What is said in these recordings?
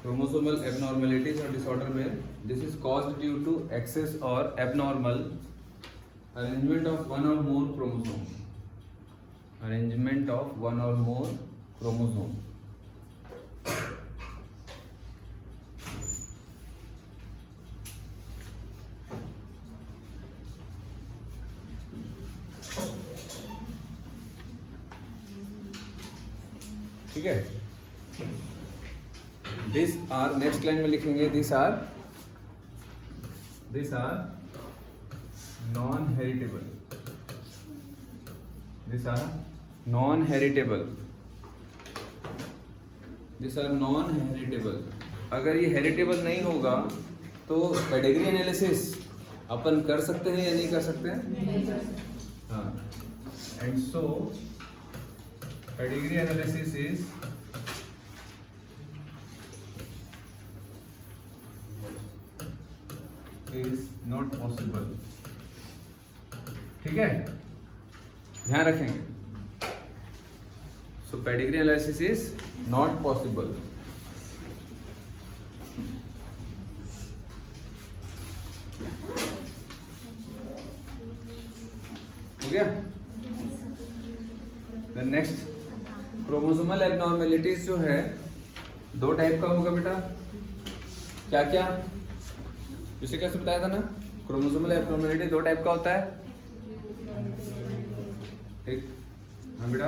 chromosomal abnormalities or disorder में this is caused due to excess or abnormal arrangement of one or more chromosome. Arrangement of one or more chromosome. ठीक है. These are next line में लिखेंगे these are non-heritable. These are non-heritable. These are non-heritable. अगर ये heritable नहीं होगा तो pedigree analysis अपन कर सकते हैं या नहीं कर सकते हैं? हाँ. And so pedigree analysis is not possible. ठीक है, ध्यान रखेंगे. So pedigree analysis is not possible. हो गया. द नेक्स्ट क्रोमोसोमल एबनॉर्मेलिटीज जो है दो टाइप का होगा बेटा. क्या क्या इसे कैसे बताया था ना? क्रोमोसोमल एबनॉर्मेलिटी दो टाइप का होता है. एक, हाँ बेटा,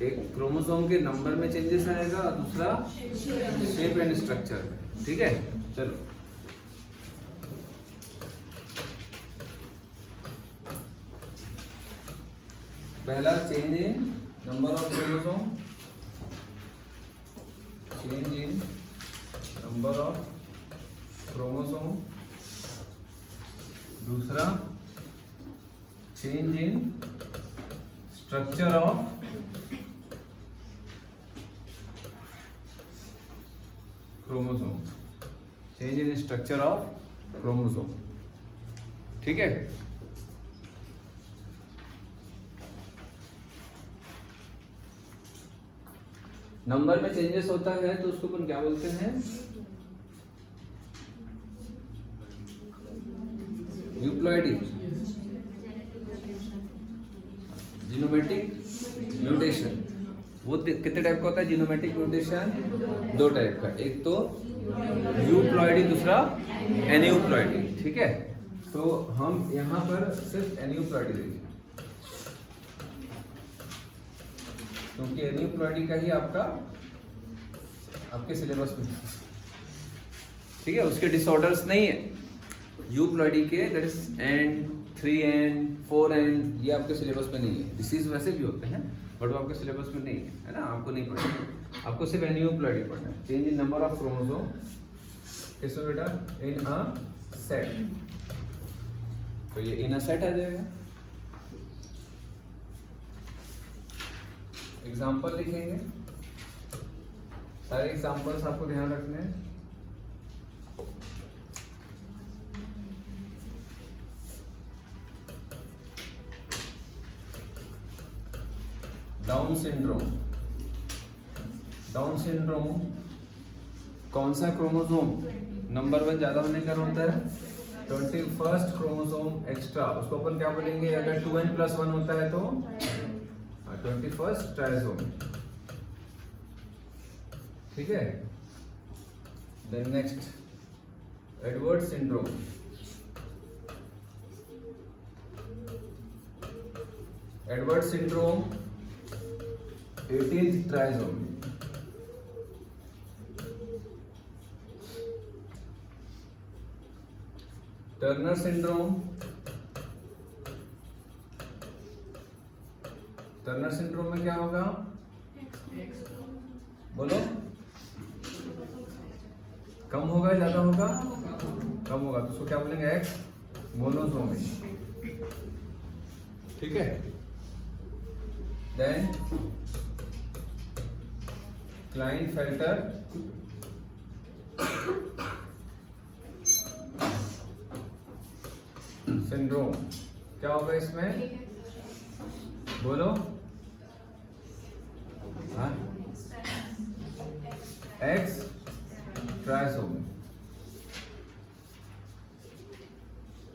एक क्रोमोसोम के नंबर में चेंजेस आएगा और दूसरा शेप एंड स्ट्रक्चर. ठीक है, चलो. पहला change in number of chromosome. Change in number of chromosome. दूसरा change in structure of chromosome. Change in structure of chromosome. ठीक है. नंबर में चेंजेस होता है तो उसको अपन क्या बोलते हैं? यूप्लॉइडी. जीनोमेटिक म्यूटेशन. वो कितने टाइप का होता है जीनोमेटिक म्यूटेशन? दो टाइप का. एक तो यूप्लॉइडी, दूसरा एनियूप्लॉइडी. ठीक है, तो हम यहाँ पर सिर्फ एनियूप्लॉइडी देंगे क्योंकि एनियूप्लॉइडी का ही आपके सिलेबस में. ठीक है, उसके डिसऑर्डर्स नहीं है. यूप्लॉइडी के that is and 3N 4N ये आपके सिलेबस में नहीं है. डिसीज वैसे भी होते हैं बट वो आपके सिलेबस में नहीं है ना. आपको नहीं पढ़ना, आपको सिर्फ एनियूप्लॉइडी पढ़ना है. Change in number of chromosome किसमें बेटा? इन अ सेट. तो ये इन अ सेट आ जाएगा. एग्जाम्पल लिखेंगे. सारे एग्जाम्पल्स आपको ध्यान रखने हैं. Down syndrome. डाउन सिंड्रोम कौन सा क्रोमोसोम नंबर 1 ज्यादा होने का होता है? 21st chromosome extra. उसको अपन क्या बोलेंगे? अगर 2N+1 होता है तो 21st ट्राइसोम. ठीक है. Then next Edward syndrome. Edward syndrome 18th trisome. Turner syndrome. Turner syndrome में क्या होगा? बोलो. कम होगा ज्यादा होगा? कम होगा. तो उसको क्या बोलेंगे? X monosomic. ठीक है. Then Klinefelter syndrome. क्या होगा इसमें? बोलो. हाँ, एक्स ट्राइसोमी।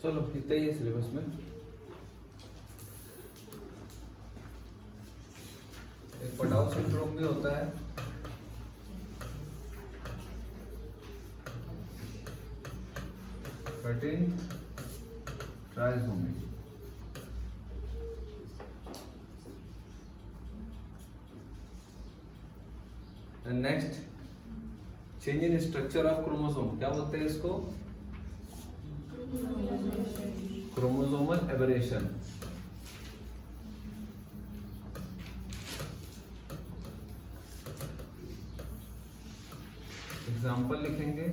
चलो इतना ही है सिलेबस में। एक पटाउ सिंड्रोम भी होता है,13 trisomy. Next, change in structure of chromosome, क्या बोलते हैं इसको? Chromosomal aberration. एग्जाम्पल लिखेंगे,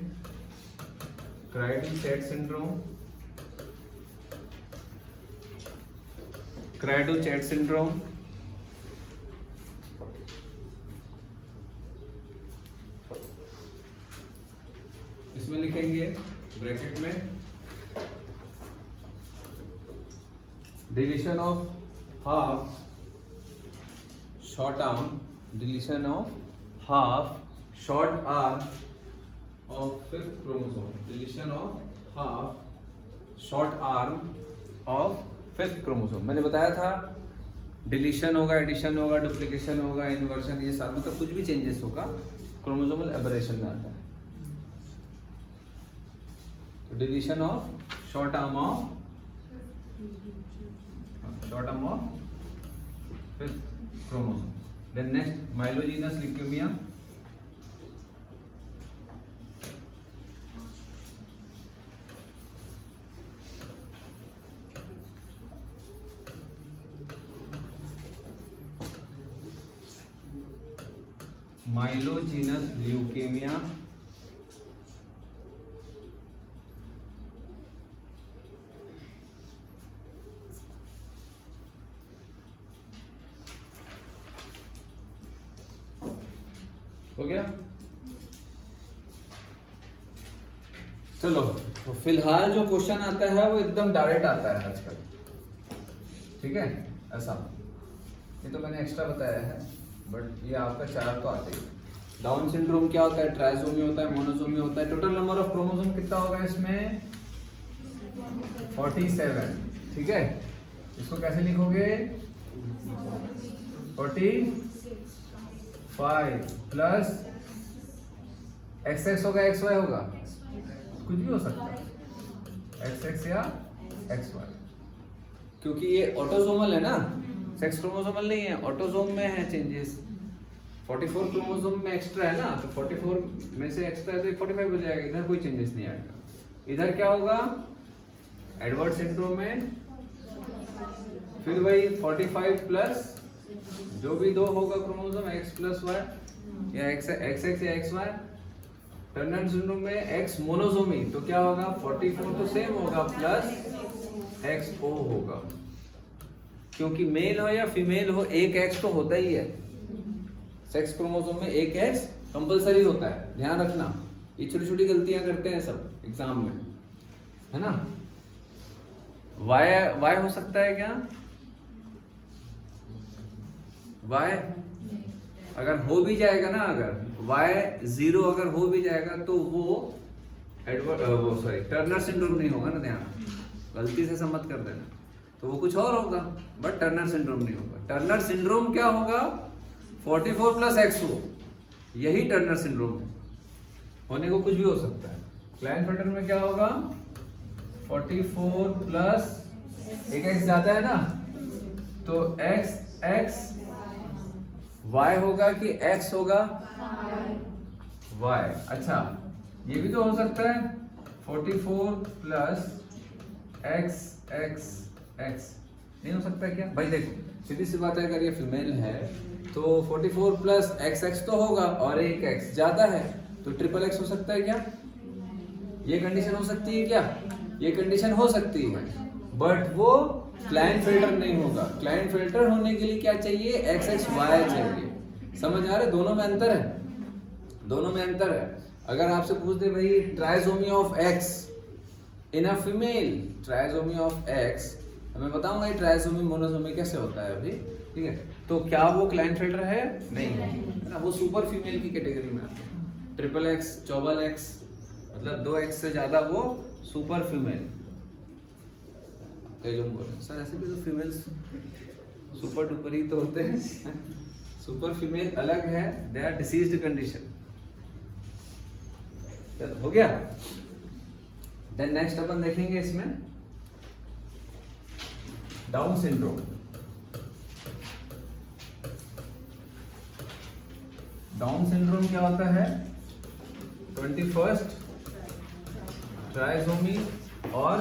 क्राइडो-चैट सिंड्रोम, क्राइडो-चैट सिंड्रोम, इसमें लिखेंगे ब्रैकेट में deletion of half short arm, deletion of half short arm of fifth chromosome, deletion of half short arm of fifth chromosome. मैंने बताया था डिलीशन होगा, एडिशन होगा, डुप्लीकेशन होगा, इन्वर्शन, ये साथ मतलब कुछ भी चेंजेस होगा क्रोमोसोमल एबरेशन में आता है। Deletion of short arm of fifth chromosome. Then next, myelogenous leukaemia, myelogenous leukaemia, हो गया। चलो, तो फिलहाल जो क्वेश्चन आता है वो एकदम डायरेक्ट आता है आजकल, ठीक है? ऐसा, ये तो मैंने एक्स्ट्रा बताया है, बट ये आपका 4 तो आते ही। डाउन सिंड्रोम क्या होता है? ट्राइसोमी होता है, मोनोसोमी होता है। टोटल नंबर ऑफ क्रोमोसोम कितना होगा इसमें? 47, ठीक है? इसको कैसे लिखोगे? 45 प्लस XX होगा, XY होगा, कुछ भी हो सकता है, XX या XY, क्योंकि ये ऑटोसोमल है ना, सेक्स क्रोमोसोमल नहीं है, ऑटोसोम में है चेंजेस। 44 क्रोमोसोम में एक्स्ट्रा है ना, तो 44 में से एक्स्ट्रा है तो 45 हो जाएगा, इधर कोई चेंजेस नहीं आएगा। इधर क्या होगा? एडवर्ड सिंड्रोम में फिर वही 45 प्लस जो भी 2 होगा क्रोमोसोम, X प्लस Y या XX या XY। टर्नर सिंड्रोम में X मोनोसोमी, तो क्या होगा? 44 तो सेम होगा प्लस XO होगा, क्योंकि मेल हो या फीमेल हो एक X तो होता ही है। सेक्स क्रोमोसोम में एक X कंपलसरी होता है, ध्यान रखना। ये छोटी छोटी गलतियां करते हैं सब एग्जाम में, है ना? Y हो सकता है क्या? Y अगर हो भी जाएगा ना, अगर Y 0 अगर हो भी जाएगा तो वो टर्नर सिंड्रोम नहीं होगा ना, ध्यान, गलती से सम्मत कर देना, तो वो कुछ और होगा, बट टर्नर सिंड्रोम नहीं होगा। टर्नर सिंड्रोम क्या होगा? 44 प्लस XO, यही टर्नर सिंड्रोम है। होने को कुछ भी हो सकता है। क्लाइनफेल्टर में क्या होगा? 44 प्लस एक X जाता है ना, तो X Y होगा कि X होगा? Y। अच्छा, ये भी तो हो सकता है 44 प्लस X नहीं हो सकता क्या भाई? देखो सीधी सी बात है, अगर ये फीमेल है तो 44 प्लस XX तो होगा और एक X ज्यादा है, तो ट्रिपल X हो सकता है क्या? ये कंडीशन हो सकती है क्या? ये कंडीशन हो सकती है, बट वो क्लाइनफेल्टर नहीं होगा। क्लाइनफेल्टर होने के लिए क्या चाहिए? XXY चाहिए। समझ आ रहे? दोनों में अंतर है, दोनों में अंतर है। अगर आपसे पूछ दे भाई trisomy of X in a female, trisomy of X, मैं बताऊंगा ये ट्राइसोमी मोनोसोमी कैसे होता है अभी, ठीक है? तो क्या वो क्लाइनफेल्टर है? नहीं है ना, वो सुपर फीमेल की कैटेगरी में आता है। ट्रिपल एक्स, चौबल एक्स, मतलब 2 एक्स से ज्यादा वो सुपर फीमेल। कई लोग बोल रहे हैं सर ऐसे भी तो फीमेल्स सुपर डुपर ही तो होते हैं। सुपर फीमेल अलग है, दे आर डिसीज्ड कंडीशन। हो गया। देन नेक्स्ट अपन देखेंगे इसमें डाउन सिंड्रोम। डाउन सिंड्रोम क्या होता है? 21st ट्राइसोमी और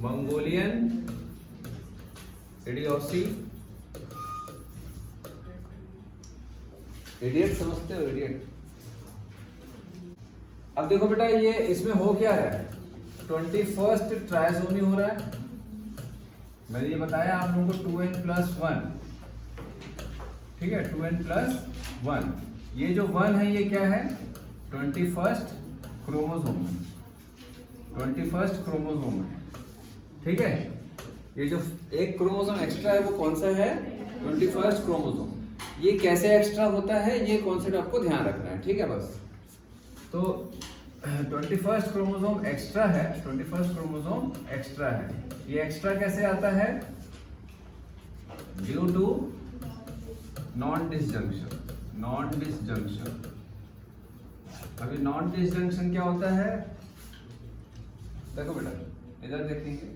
मंगोलियन इडियोसी। इडियट समझते हो? इडियट। अब देखो बेटा ये इसमें हो क्या रहा है? 21st ट्राइसोमी हो रहा है। मैंने ये बताया आप लोगों को 2n+1, ठीक है, 2n+1। ये जो 1 है ये क्या है? 21st क्रोमोसोम, 21st क्रोमोसोम है, ठीक है। ये जो एक क्रोमोसोम एक्स्ट्रा है वो कौन सा है? 21st chromosome. ये कैसे एक्स्ट्रा होता है ये कॉन्सेप्ट आपको ध्यान रखना है, ठीक है बस। तो 21st क्रोमोसोम एक्स्ट्रा है, 21st क्रोमोसोम एक्स्ट्रा है। ये एक्स्ट्रा कैसे आता है? Due to non disjunction. Non disjunction. अभी नॉन डिसजंक्शन क्या होता है? देखो बेटा इधर देखेंगे,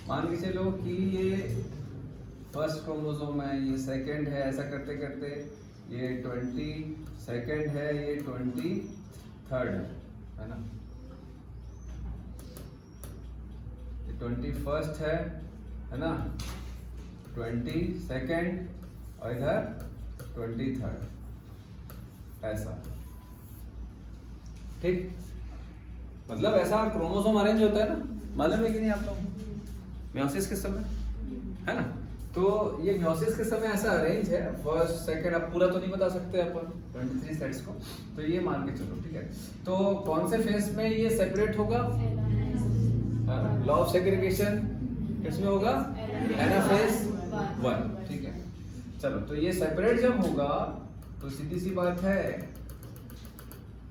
मान के चलो कि ये फर्स्ट क्रोमोसोम है, ये सेकंड है, ऐसा करते करते ये 22nd है, ये 23rd है ना, ये 21st है ना, 22nd और इधर 23rd, ऐसा, ठीक। मतलब ऐसा क्रोमोसोम अरेंज होता है ना, मालूम है कि नहीं आप लोग? म्योसिस के समय है ना, तो ये म्योसिस के समय ऐसा अरेंज है, फर्स्ट सेकंड, अब पूरा तो नहीं बता सकते अपन 23 सेट्स को, तो ये मान के चलो, ठीक है। तो कौन से फेज में ये सेपरेट होगा? लॉ ऑफ सेग्रीगेशन किसमें होगा? एनाफेज 1, ठीक है। चलो तो ये सेपरेट जब होगा तो सीधी सी बात है,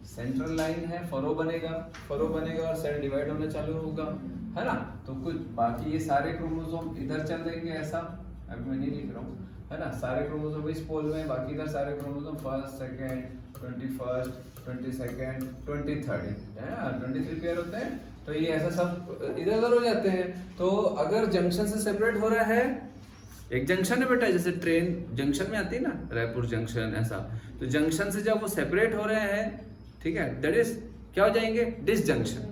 सेंट्रल लाइन है, फरो बनेगा और सेल डिवाइड होना चालू होगा, है ना। तो कुछ बाकी ये सारे क्रोमोसोम इधर चल देंगे, ऐसा अभी मैं नहीं लिख रहा हूँ, है ना। सारे क्रोमोसोम इस पोल में, बाकी इधर सारे chromosome first, second, 21st, 22nd, 23rd, है ना, 23 पेयर होते हैं। तो ये ऐसा सब इधर उधर हो जाते हैं। तो अगर जंक्शन से सेपरेट हो रहा है, एक जंक्शन है बेटा, जैसे ट्रेन जंक्शन में आती है ना, रायपुर जंक्शन, ऐसा, तो जंक्शन से जब वो सेपरेट हो रहे हैं, ठीक है, दैट इज क्या हो जाएंगे? डिसजंक्शन।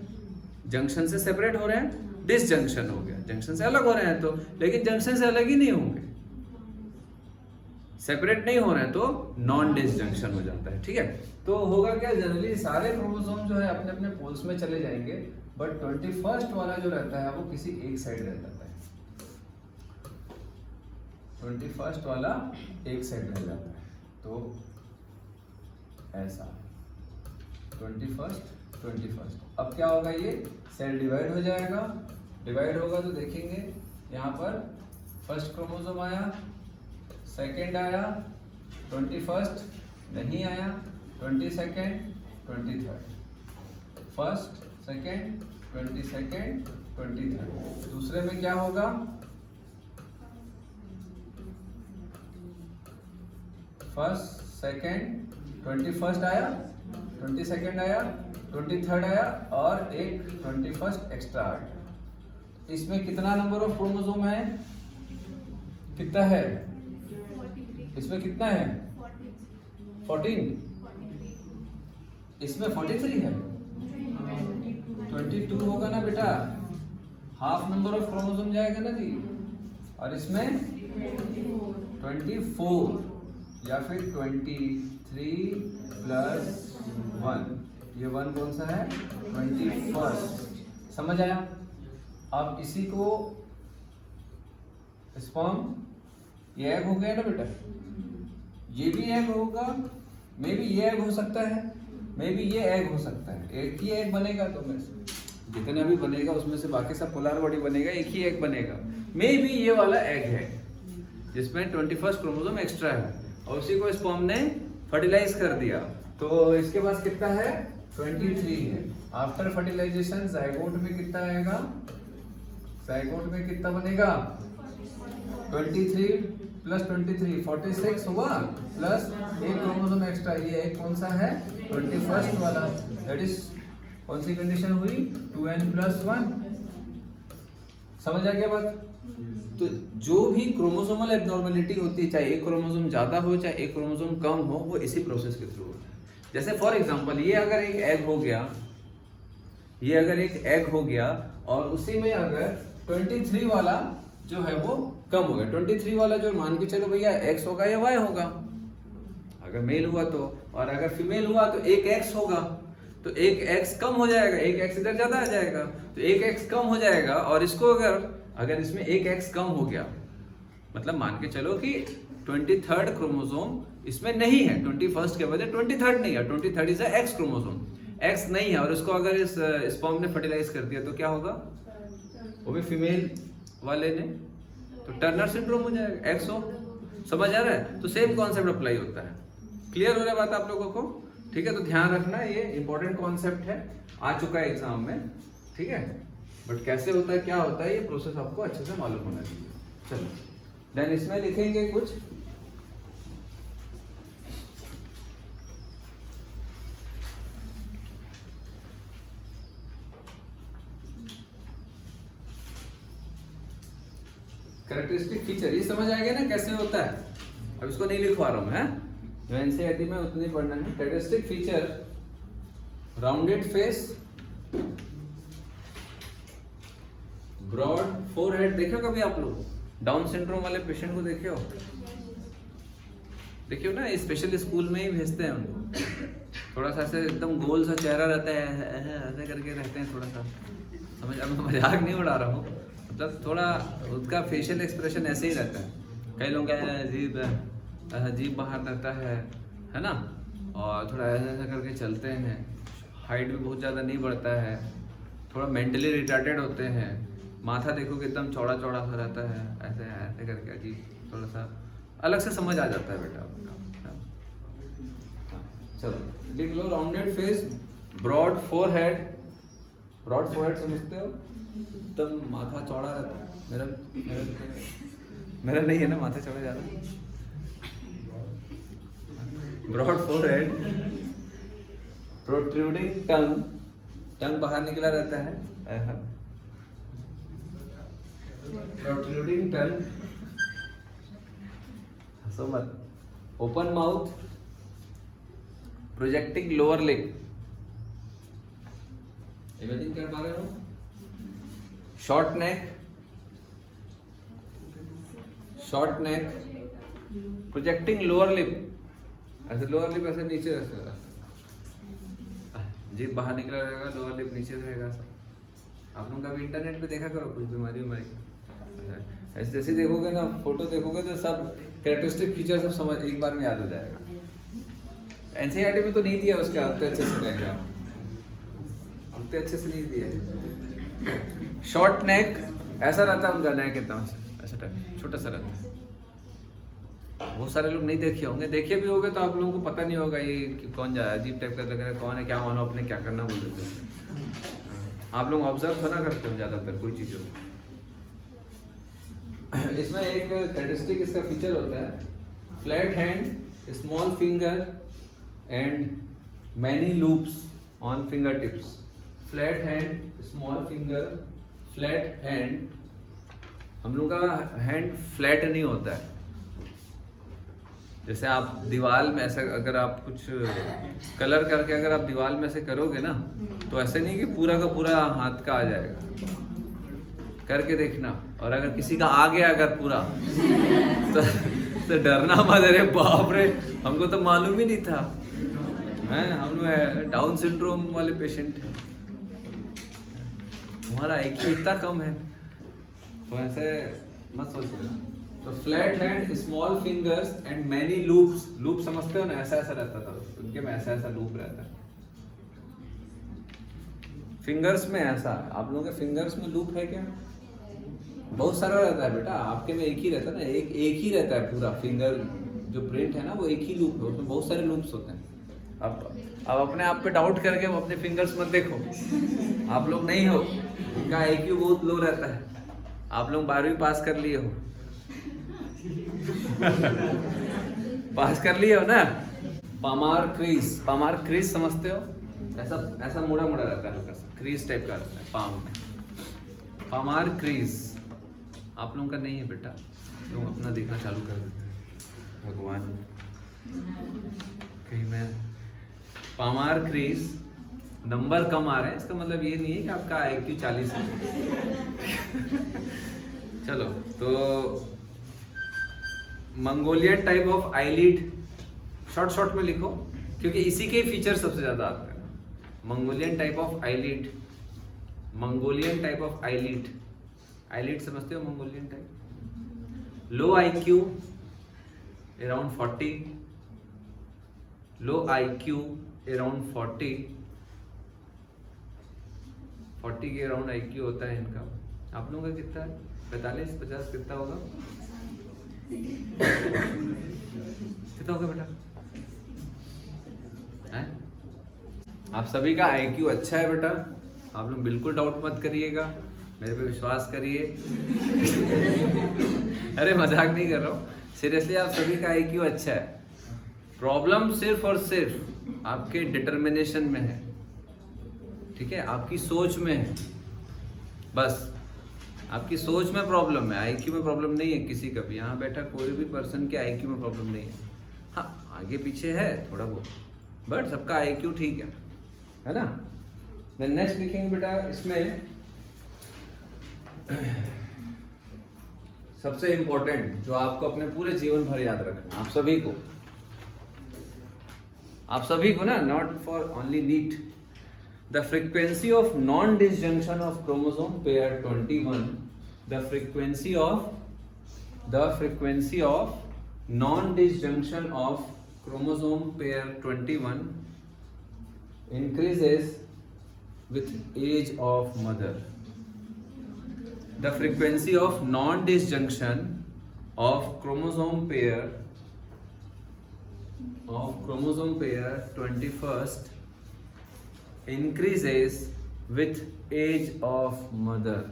जंक्शन से सेपरेट हो रहे हैं, डिसजंक्शन हो गया। जंक्शन से अलग हो रहे हैं तो, लेकिन जंक्शन से अलग ही नहीं होंगे, सेपरेट नहीं हो रहे हैं तो नॉन डिसजंक्शन हो जाता है, ठीक है। तो होगा क्या, जनरली सारे क्रोमोसोम जो है अपने अपने पोल्स में चले जाएंगे, बट 21st वाला जो रहता है वो किसी एक साइड रह जाता है। 21st वाला एक साइड रह जाता है, तो ऐसा 21st। अब क्या होगा, ये सेल डिवाइड हो जाएगा, डिवाइड होगा तो देखेंगे यहाँ पर फर्स्ट क्रोमोसोम आया, सेकंड आया, 21st नहीं आया, 22nd, 23rd, first, second, 22nd, 23rd। दूसरे में क्या होगा? फर्स्ट, सेकंड, 21st आया, 22nd आया, 23rd आया और एक 21st एक्स्ट्रा आ गया। इसमें कितना नंबर ऑफ क्रोमोसोम है? कितना है इसमें? कितना है? 14। इसमें 43 है, 22 होगा ना बेटा, हाफ नंबर ऑफ क्रोमोसोम जाएगा ना जी। और इसमें 24 या फिर 23+1, ये 1 कौन सा है? 21st। समझ आया? अब इसी को स्पर्म, ये एग हो गया ना बेटा, ये भी एग होगा, मे भी ये एग हो सकता है, मे बी ये एग हो सकता है, एक ही एग बनेगा तो में से जितना भी बनेगा उसमें से बाकी सब पोलर बॉडी बनेगा, एक ही एग बनेगा। मे बी ये वाला एग है जिसमें 21st क्रोमोसोम एक्स्ट्रा है और उसी को स्पर्म ने फर्टिलाइज कर दिया, तो इसके पास कितना है 23 है। आफ्टर फर्टिलाइजेशन जाइगोट में कितना आएगा, जाइगोट में कितना बनेगा 23 प्लस 23 46 हुआ, प्लस एक क्रोमोसोम एक्स्ट्रा, ये एक कौन सा है 21st वाला, दैट इज कौन सी कंडीशन हुई 2n+1। समझ आ गया बात। तो जो भी क्रोमोसोमल एब्नॉर्मेलिटी होती है, चाहे एक क्रोमोसोम ज्यादा हो चाहे एक क्रोमोसोम कम हो, वो इसी प्रोसेस के थ्रू होता है। जैसे फॉर एग्जांपल ये अगर एक एग हो गया, ये अगर एक एग हो गया और उसी में अगर 23 वाला जो है वो कम हो गया, 23 वाला जो मान के चलो भैया x होगा या y होगा, अगर मेल हुआ तो, और अगर फीमेल हुआ तो एक x होगा, तो एक x कम हो जाएगा, एक x इधर ज्यादा आ जाएगा, तो एक x कम हो जाएगा। और इसको अगर इसमें एक x कम हो गया, मतलब मान के चलो कि 23rd क्रोमोसोम इसमें नहीं है, 21st के बजाय 23rd नहीं है, 23rd is x chromosome, x नहीं है, और उसको अगर इस स्पर्म ने फर्टिलाइज कर दिया तो क्या होगा, वो भी फीमेल वाले ने, तो टर्नर सिंड्रोम हो जाएगा, एक्स हो। समझ आ रहा है। तो सेम कॉन्सेप्ट अप्लाई होता है। क्लियर हो रहा है बात आप लोगों को, ठीक है। तो ध्यान रखना, ये इंपॉर्टेंट कॉन्सेप्ट है, आ चुका है एग्जाम में, ठीक है। बट कैसे होता है क्या होता है ये प्रोसेस आपको अच्छे से मालूम होना चाहिए। चलो देन इसमें लिखेंगे कुछ कैरेक्टरिस्टिक फीचर, ये समझ आ गया ना कैसे होता है। अब इसको नहीं लिखवा रहा हूं मैं, जो एनसीईआरटी में उतनी पढ़ना है। Characteristic feature, rounded face, broad forehead. देखो कभी आप लोग डाउन सिंड्रोम वाले पेशेंट को देखे हो, देखियो ना, स्पेशल स्कूल में ही भेजते हैं उनको, थोड़ा सा ऐसे एकदम गोल सा चेहरा रहता है, ऐसे करके रहते हैं थोड़ा सा, समझ, अब मैं मजाक नहीं उड़ा रहा हूँ, मतलब थोड़ा उसका फेशियल एक्सप्रेशन ऐसे ही रहता है। कई लोग अजीब बाहर रहता है ना, और थोड़ा ऐसा ऐसा करके चलते हैं, हाइट भी बहुत ज़्यादा नहीं बढ़ता है, थोड़ा मेंटली रिटार्टेड होते हैं, माथा देखो कि एकदम चौड़ा चौड़ा सा रहता है, ऐसे ऐसे करके अजीब, थोड़ा सा अलग से समझ आ जाता है बेटा। चलो लिख लो, rounded face, broad forehead, broad forehead समझते हो, एकदम माथा चौड़ा रहता है। मेरा नहीं है ना माथा चौड़ा ज्यादा। ब्रॉड फोरहेड, प्रोट्रूडिंग टंग, टंग बाहर निकला रहता है, प्रोट्रूडिंग टंग, हंसो मत, open mouth, projecting lower lip, imagine कर पा रहे हो, शॉर्ट नेक, शॉर्ट नेक, प्रोजेक्टिंग लोअर लिप, ऐसे लोअर लिप ऐसे नीचे रहेगा, जीभ बाहर निकला रहेगा, लोअर लिप नीचे रहेगा। आप लोग कभी इंटरनेट पे देखा करो कुछ बीमारी ऐसे जैसे देखोगे ना, फोटो देखोगे तो सब कैरेक्टरिस्टिक फीचर सब समझ एक बार में याद हो जाएगा। एनसीईआरटी में तो नहीं दिया उसके, आपके अच्छे से रहेगा, आपके अच्छे से नहीं दिया। शॉर्ट नेक, ऐसा रहता है उनका नेक, एकदम ऐसा टाइप छोटा सा रहता है। बहुत सारे लोग नहीं देखे होंगे, देखे भी होंगे तो आप लोगों को पता नहीं होगा ये कौन जा अजीब टाइप का लग रहा है, कौन है, क्या मानो अपने क्या करना बोल देते हैं। आप लोग ऑब्जर्व थोड़ा करते हो ज्यादातर कोई चीजों को। इसमें एक कैरेक्टरिस्टिक इसका फीचर होता है, flat hand, small finger and many loops on finger tips. Flat hand, small finger, flat hand. हम लोग का हैंड फ्लैट नहीं होता है, जैसे आप दीवार में ऐसा अगर आप कुछ कलर करके अगर आप दीवार में ऐसे करोगे ना, तो ऐसे नहीं कि पूरा का पूरा हाथ का आ जाएगा, करके देखना। और अगर किसी का आ गया अगर पूरा तो डरना मत, अरे बाप रे हमको तो मालूम ही नहीं था, हैं हम लोग डाउन सिंड्रोम वाले पेशेंट, हमारा IQ इतना कम है, तो ऐसे मत सोचिए। तो flat hand, small fingers and many loops. Loop समझते हो ना, ऐसा ऐसा रहता था उनके में, ऐसा ऐसा लूप रहता है, फिंगर्स में ऐसा है, आप लोगों के फिंगर्स में लूप है क्या? बहुत सारा रहता है बेटा, आपके में एक ही रहता है ना, एक ही रहता है पूरा फिंगर जो प्रिंट है ना, वो एक ही लूप है, उसमें बहुत सारे लूप्स होते हैं। अब अपने आप पे डाउट करके अपने फिंगर्स मत देखो, आप लोग नहीं हो, उनका IQ बहुत लो रहता है। आप लोग 12वीं पास कर लिए हो पास कर लिए हो ना। पामार क्रीज समझते हो? ऐसा मुड़ा रहता है, हल्का सा क्रीज टाइप का रहता है पाम में। पामार क्रीज आप लोगों का नहीं है बेटा, तुम अपना देखना चालू कर देते हैं। भगवान कहीं मैं पामार क्रीज नंबर कम आ रहे हैं, इसका मतलब ये नहीं है कि आपका IQ 40 है। चलो, तो Mongolian type of eyelid short में लिखो, क्योंकि इसी के फीचर सबसे ज्यादा आते हैं। Mongolian type of eyelid, eyelid समझते हो? Mongolian type. Low IQ around 40, low IQ around 40 के अराउंड IQ होता है इनका। आप लोगों का कितना है? 45-50 कितना होगा? कितना होगा बेटा? है? आप सभी का IQ अच्छा है बेटा, आप लोग बिल्कुल डाउट मत करिएगा, मेरे पे विश्वास करिए। अरे मजाक नहीं कर रहा हूँ, सीरियसली आप सभी का IQ अच्छा है। प्रॉब्लम सिर्फ और सिर्फ आपके डिटर्मिनेशन में है, ठीक है, आपकी सोच में है, बस आपकी सोच में प्रॉब्लम है, IQ में प्रॉब्लम नहीं है किसी का भी। यहाँ बैठा कोई भी पर्सन के IQ में प्रॉब्लम नहीं है, हाँ आगे पीछे है थोड़ा बहुत, बट सबका IQ ठीक है ना। देन नेक्स्ट लिखेंगे बेटा, इसमें सबसे इंपॉर्टेंट जो आपको अपने पूरे जीवन भर याद रखना, आप सभी को ना, not for only NEET, the frequency of non disjunction of chromosome pair 21, the frequency of non disjunction of chromosome pair 21 increases with age of mother. The frequency of non-disjunction of chromosome pair 21st increases with age of mother.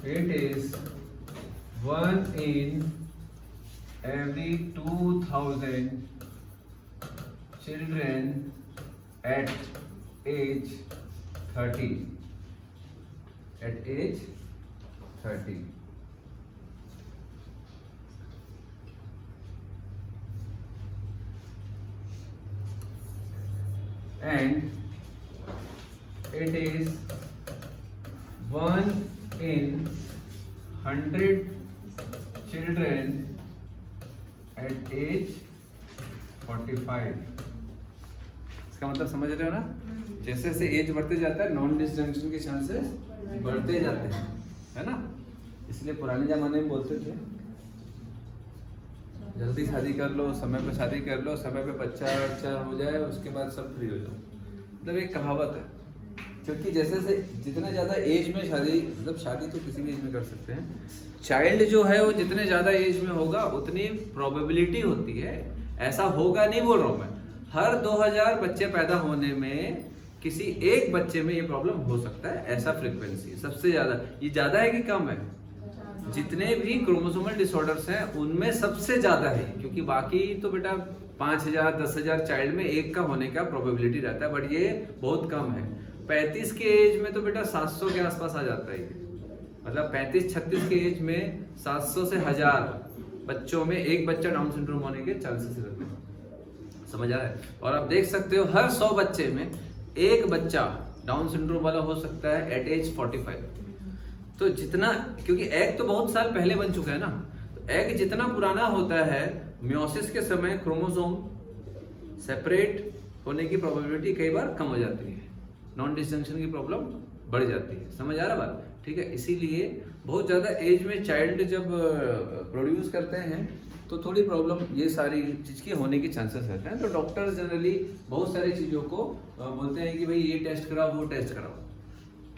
It is 1 in every 2000 children at age 30. And it is 1 in 100 children at age 45. इसका मतलब समझ रहे हो ना, जैसे जैसे as बढ़ते जाता है नॉन डिसजंक्शन के चांसेस बढ़ते जाते हैं, है ना। इसलिए पुराने जमाने में बोलते थे जल्दी शादी कर लो, समय पे शादी कर लो, समय पे बच्चा हो जाए, उसके बाद सब फ्री हो जाओ। मतलब एक कहावत है, क्योंकि जैसे से जितना ज़्यादा एज में शादी, मतलब शादी तो किसी भी एज में कर सकते हैं, चाइल्ड जो है वो जितने ज़्यादा एज में होगा उतनी प्रोबेबिलिटी होती है, ऐसा होगा नहीं बोल रहा हूँ मैं, हर 2000 बच्चे पैदा होने में किसी एक बच्चे में ये प्रॉब्लम हो सकता है, ऐसा फ्रीक्वेंसी सबसे ज़्यादा। ये ज़्यादा है कि कम है? जितने भी क्रोमोसोमल डिसऑर्डर्स हैं उनमें सबसे ज़्यादा है, क्योंकि बाकी तो बेटा 5000 10,000 चाइल्ड में एक का होने का प्रोबेबिलिटी रहता है, बट ये बहुत कम है। 35 के एज में तो बेटा 700 के आसपास आ जाता है, मतलब 35-36 के एज में 700 से 1000 बच्चों में एक बच्चा डाउन सिंड्रोम होने के चांसेस रहते हैं, समझ आ रहा है। और आप देख सकते हो हर 100 बच्चे में एक बच्चा डाउन सिंड्रोम वाला हो सकता है एट एज 45। तो जितना, क्योंकि एग तो बहुत साल पहले बन चुका है ना, तो एग जितना पुराना होता है, मियोसिस के समय क्रोमोसोम सेपरेट होने की प्रोबेबिलिटी कई बार कम हो जाती है, नॉन डिसजंक्शन की प्रॉब्लम बढ़ जाती है, समझ आ रहा बात, ठीक है। इसीलिए बहुत ज़्यादा एज में चाइल्ड जब प्रोड्यूस करते हैं तो थोड़ी प्रॉब्लम ये सारी चीज़ की होने के चांसेस रहते हैं। तो डॉक्टर जनरली बहुत सारी चीज़ों को बोलते हैं कि भाई ये टेस्ट कराओ, वो टेस्ट कराओ,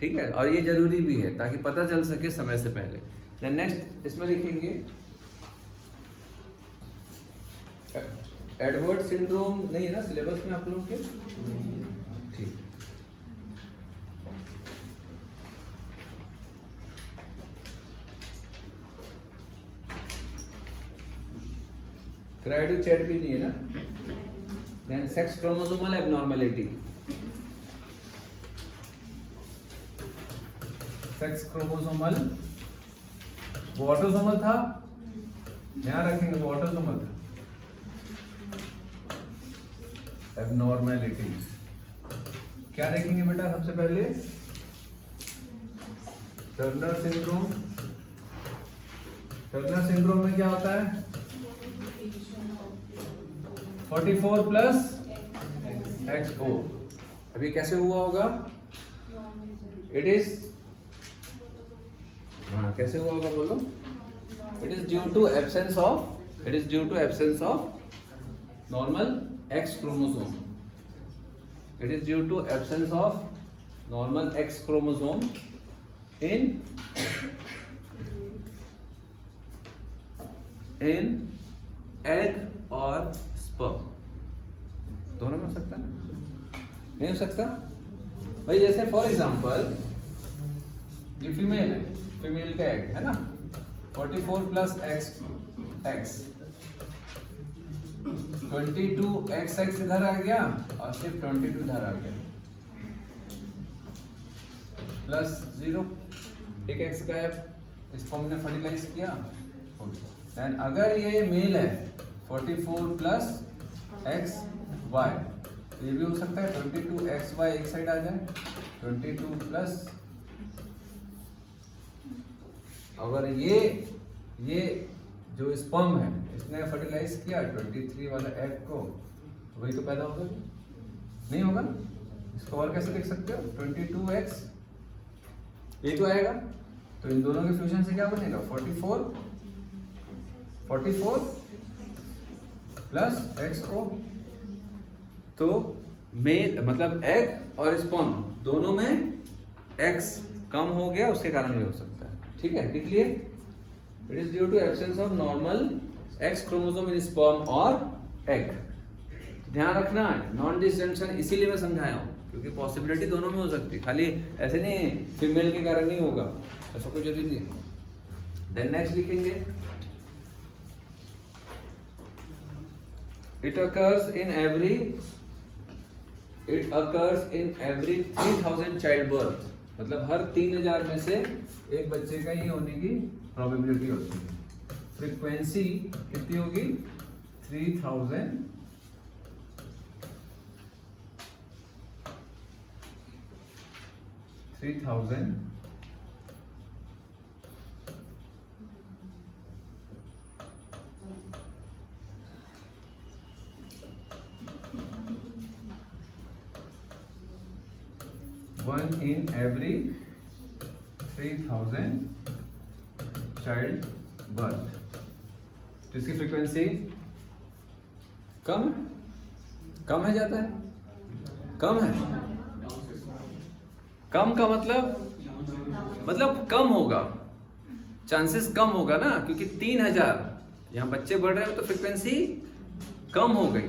ठीक है, और ये जरूरी भी है ताकि पता चल सके समय से पहले। देन नेक्स्ट इसमें लिखेंगे एडवर्ड सिंड्रोम, नहीं है ना सिलेबस में आप लोगों के? ठीक, क्राइडो चैट भी नहीं है ना। Then sex chromosomal abnormality, sex chromosomal, वो ऑटोसोमल था, ध्यान रखेंगे वो ऑटोसोमल था। एबनॉर्मेलिटी क्या देखेंगे बेटा सबसे पहले? Turner syndrome. टर्नर सिंड्रोम में क्या होता है? 44 प्लस XO। अभी कैसे हुआ होगा? इट इज, हाँ कैसे हुआ होगा बोलो? It is due to absence of, it is due to absence of normal X chromosome. It is due to absence of normal X chromosome in egg और sperm. दोनों में हो सकता है? नहीं हो सकता भाई। जैसे फॉर एग्जाम्पल ये फीमेल है, फीमेल का एग है ना, 44 प्लस X 22XX इधर आ गया और सिर्फ 22 इधर आ गया, प्लस 0, एक X गायब, इसको हमने फर्टिलाइज किया। देन अगर ये मेल है 44 प्लस XY, तो ये भी हो सकता है 22XY एक साइड आ जाए, 22 प्लस, अगर ये जो स्पर्म है इसने फर्टिलाइज किया 23 वाला एग को, तो वही तो पैदा होगा, नहीं होगा? इसको और कैसे देख सकते हो? 22X ये तो आएगा, तो इन दोनों के फ्यूजन से क्या बनेगा? 44 प्लस XO। तो मेल मतलब एग और स्पर्म दोनों में X कम हो गया, उसके कारण ये हो सकता है, ठीक है, लिख लिए। It is due to absence of normal X chromosome in sperm और egg। ध्यान रखना नॉन डिसजंक्शन इसीलिए मैं समझाया हूँ, क्योंकि पॉसिबिलिटी दोनों में हो सकती है, खाली ऐसे नहीं फीमेल के कारण नहीं होगा, ऐसा कोई जरूरी नहीं है। देन नेक्स्ट लिखेंगे it occurs in every 3000 child birth, मतलब हर 3000 में से एक बच्चे का ही होने की प्रोबेबिलिटी होती है। फ्रीक्वेंसी कितनी होगी? 3000 1 in every 3000 चाइल्ड बर्थ। तो इसकी फ्रीक्वेंसी कम है ज्यादा है? कम है। कम का मतलब कम होगा, चांसेस कम होगा ना, क्योंकि 3000 यहाँ बच्चे बढ़ रहे हैं तो फ्रीक्वेंसी कम हो गई।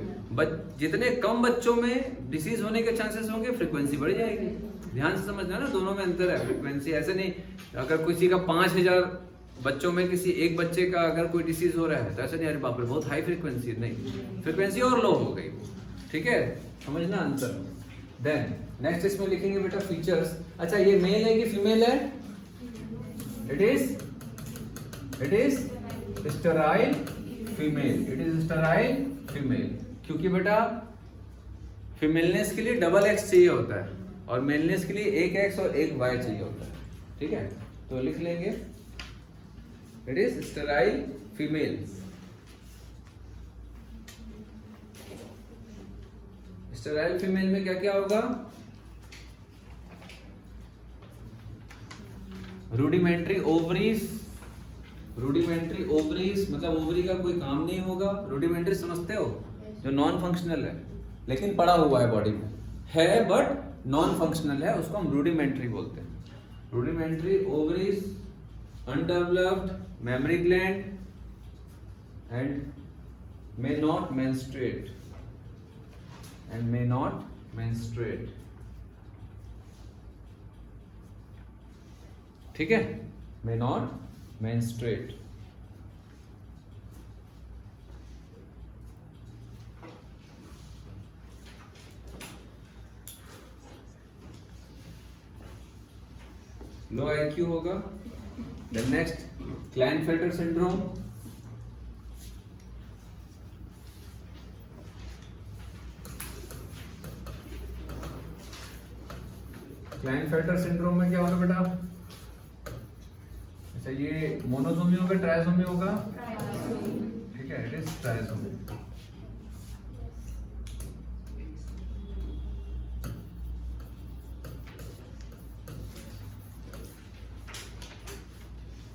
जितने कम बच्चों में डिसीज होने के चांसेस होंगे, फ्रीक्वेंसी बढ़ जाएगी। ध्यान से समझना ना, दोनों में अंतर है। फ्रीक्वेंसी ऐसे नहीं, अगर किसी का 5000 बच्चों में किसी एक बच्चे का अगर कोई डिसीज हो रहा है तो ऐसा नहीं अरे बाप रे बहुत हाई फ्रीक्वेंसी, नहीं, फ्रीक्वेंसी और लो हो गई, ठीक है, समझना अंतर। देन नेक्स्ट इसमें लिखेंगे बेटा फीचर्स। अच्छा ये मेल है कि फीमेल है? It is sterile female, it is sterile female, क्योंकि बेटा फीमेलनेस के लिए डबल एक्स चाहिए होता है और मेलनेस के लिए एक एक्स और एक वाई चाहिए होता है, ठीक है। तो लिख लेंगे it is sterile female. Sterile female में क्या क्या होगा? रूडिमेंट्री ओवरीज रूडिमेंट्री ओवरीज मतलब ओवरी का कोई काम नहीं होगा। रूडिमेंट्री समझते हो, जो नॉन फंक्शनल है लेकिन पड़ा हुआ है बॉडी में, है बट नॉन फंक्शनल है, उसको हम रूडिमेंट्री बोलते हैं। Rudimentary ovaries, undeveloped memory gland and may not menstruate and may not menstruate। ठीक है, may not menstruate। Low IQ होगा। Then next, Klinefelter syndrome। Klinefelter syndrome में क्या होगा बेटा? अच्छा, ये मोनोसोमी होगा ट्राइसोमी होगा? ठीक है, इट इज ट्राइसोमी।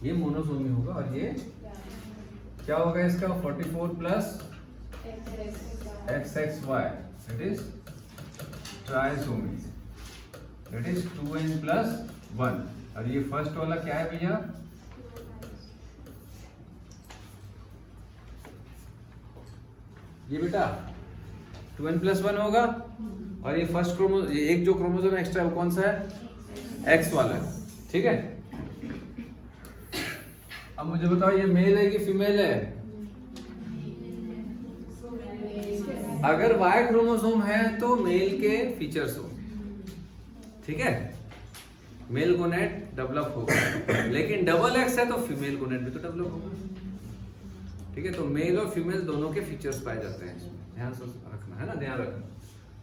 ये मोनोसोमी होगा और ये क्या होगा इसका? 44 plus XXY, it is trisomy, it is 2n+1। और ये फर्स्ट वाला क्या है भैया? ये बेटा 2n+1 होगा। और ये फर्स्ट ये एक जो क्रोमोसोम एक्स्ट्रा है वो कौन सा है? X वाला है। ठीक है, अब मुझे बताओ ये मेल है कि फीमेल है? अगर Y क्रोमोसोम है तो मेल के फीचर्स होंगे। ठीक है, मेल गोनेट डेवलप होगा, लेकिन डबल एक्स है तो फीमेल गोनेट भी तो डेवलप होगा। ठीक है, तो मेल और फीमेल दोनों के फीचर्स पाए जाते हैं इसमें, ध्यान से रखना है ना, ध्यान रखना।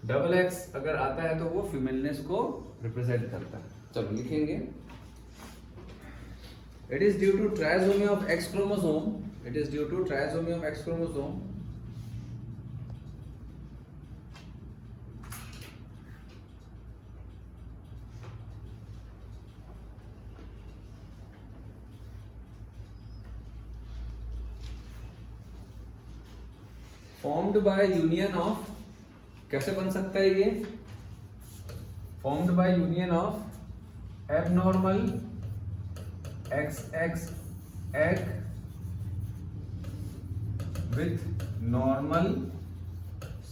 डबल एक्स अगर आता है तो वो फीमेलनेस को रिप्रेजेंट करता है। चलो लिखेंगे, it is due to trisomy of X chromosome, it is due to trisomy of X chromosome formed by union of, कैसे बन सकता है ये? formed by union of abnormal XX egg with normal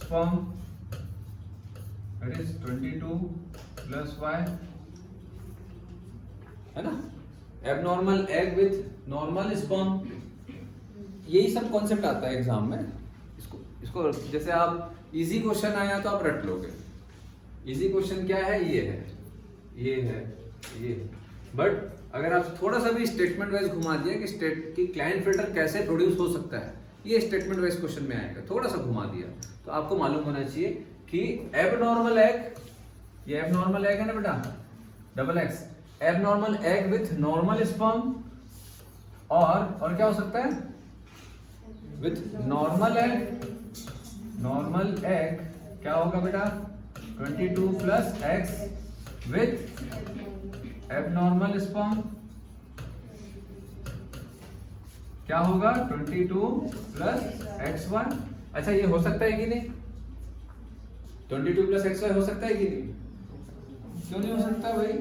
sperm, it is 22+Y, है ना? abnormal egg with normal sperm, यही सब concept आता है एग्जाम में। इसको जैसे आप इजी क्वेश्चन आया तो आप रट लोगे। इजी क्वेश्चन क्या है? ये है, ये है, ये। बट अगर आप थोड़ा सा भी स्टेटमेंट वाइज घुमा दिया कि क्लाइनफेल्टर कैसे प्रोड्यूस हो सकता है, ये स्टेटमेंट वाइज क्वेश्चन में आएगा, थोड़ा सा घुमा दिया तो आपको मालूम होना चाहिए कि एबनॉर्मल एग, ये एबनॉर्मल एग है ना बेटा, double x, abnormal egg with normal sperm, और क्या हो सकता है? With normal egg, normal egg क्या होगा बेटा? 22+X विथ एबनॉर्मल स्पर्म क्या होगा? 22+X1। अच्छा, ये हो सकता है कि नहीं? 22+XY हो सकता है कि नहीं? क्यों नहीं हो सकता भाई?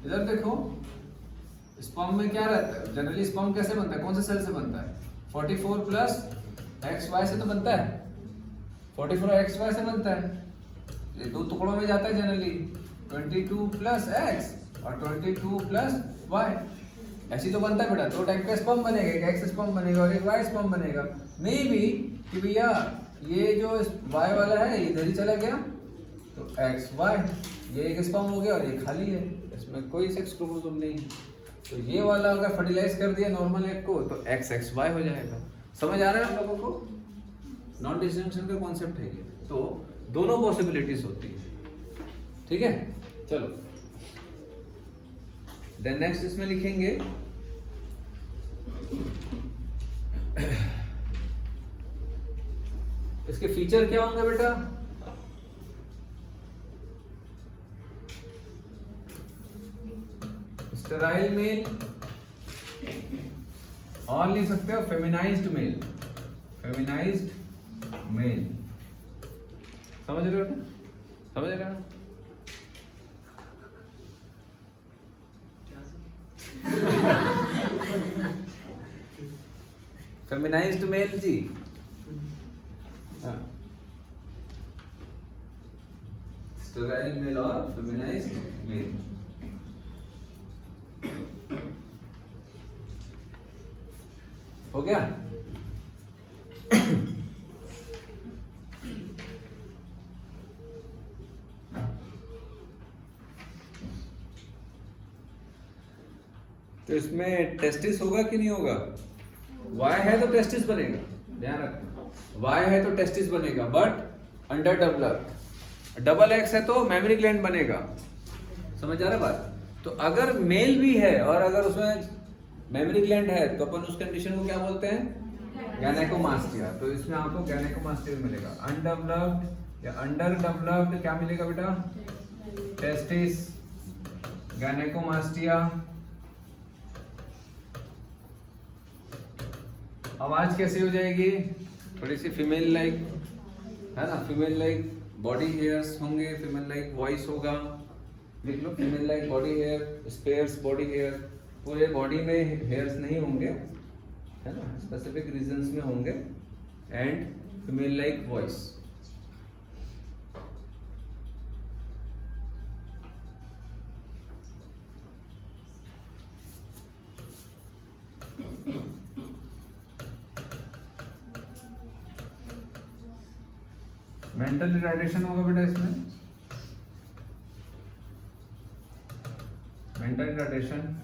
इधर देखो, स्पर्म में क्या रहता है? जनरली स्पर्म कैसे बनता है? कौन से सेल से बनता है? 44+XY से तो बनता है, 44XY से बनता है। ये दो टुकड़ों में जाता है जनरली, 22+X और 22+Y, ऐसी तो बनता है बेटा। दो टाइप का स्पर्म बनेगा, एक एक्स स्पर्म बनेगा और एक वाई स्पर्म बनेगा। मे बी कि भैया ये जो वाई वाला है इधर ही चला गया तो XY, ये एक स्पर्म हो गया और ये खाली है, इसमें कोई सेक्स क्रोमोसोम नहीं है। तो ये वाला अगर फर्टिलाइज कर दिया नॉर्मल एग को तो XXY हो जाएगा। समझ आ रहा है आप लोगों को? नॉन डिस्टिंक्शन का कॉन्सेप्ट है ये। तो दोनों पॉसिबिलिटीज होती है। ठीक है, चलो देन नेक्स्ट इसमें लिखेंगे इसके फीचर क्या होंगे बेटा? स्टेराइल मेल और लिख सकते हो फेमिनाइज्ड मेल, फेमिनाइज्ड मेल। समझ रहे हो ना? समझ रहे हो? फेमिनाइज्ड मेल जी। स्टेराइल मेल और फेमिनाइज्ड मेल। हो गया? तो इसमें टेस्टिस होगा कि नहीं होगा? Y है तो टेस्टिस बनेगा, ध्यान रखना। Y है तो टेस्टिस बनेगा, but under developed. Double X है तो मेमोरी ग्लैंड बनेगा। समझ आ रहा है बात? तो अगर मेल भी है और अगर उसमें मेमोरी ग्लैंड है तो अपन उस कंडीशन को क्या बोलते हैं? गैनेकोमास्टिया। तो इसमें आपको गैनेकोमास्टिया मिलेगा। अनडेवलप्ड या अंडर डेवलप्ड क्या मिलेगा बेटा? टेस्टिस, गैनेकोमास्टिया। आवाज कैसी हो जाएगी? थोड़ी सी फीमेल लाइक, है ना? फीमेल लाइक बॉडी हेयर्स होंगे, फीमेल लाइक वॉइस होगा। देख लो, female like body hair, sparse body hair. पूरे बॉडी में हेयर्स नहीं होंगे, है ना? स्पेसिफिक रीजन्स में होंगे। And female like voice. Mental retardation होगा बेटा इसमें। मेंटल रिटार्डेशन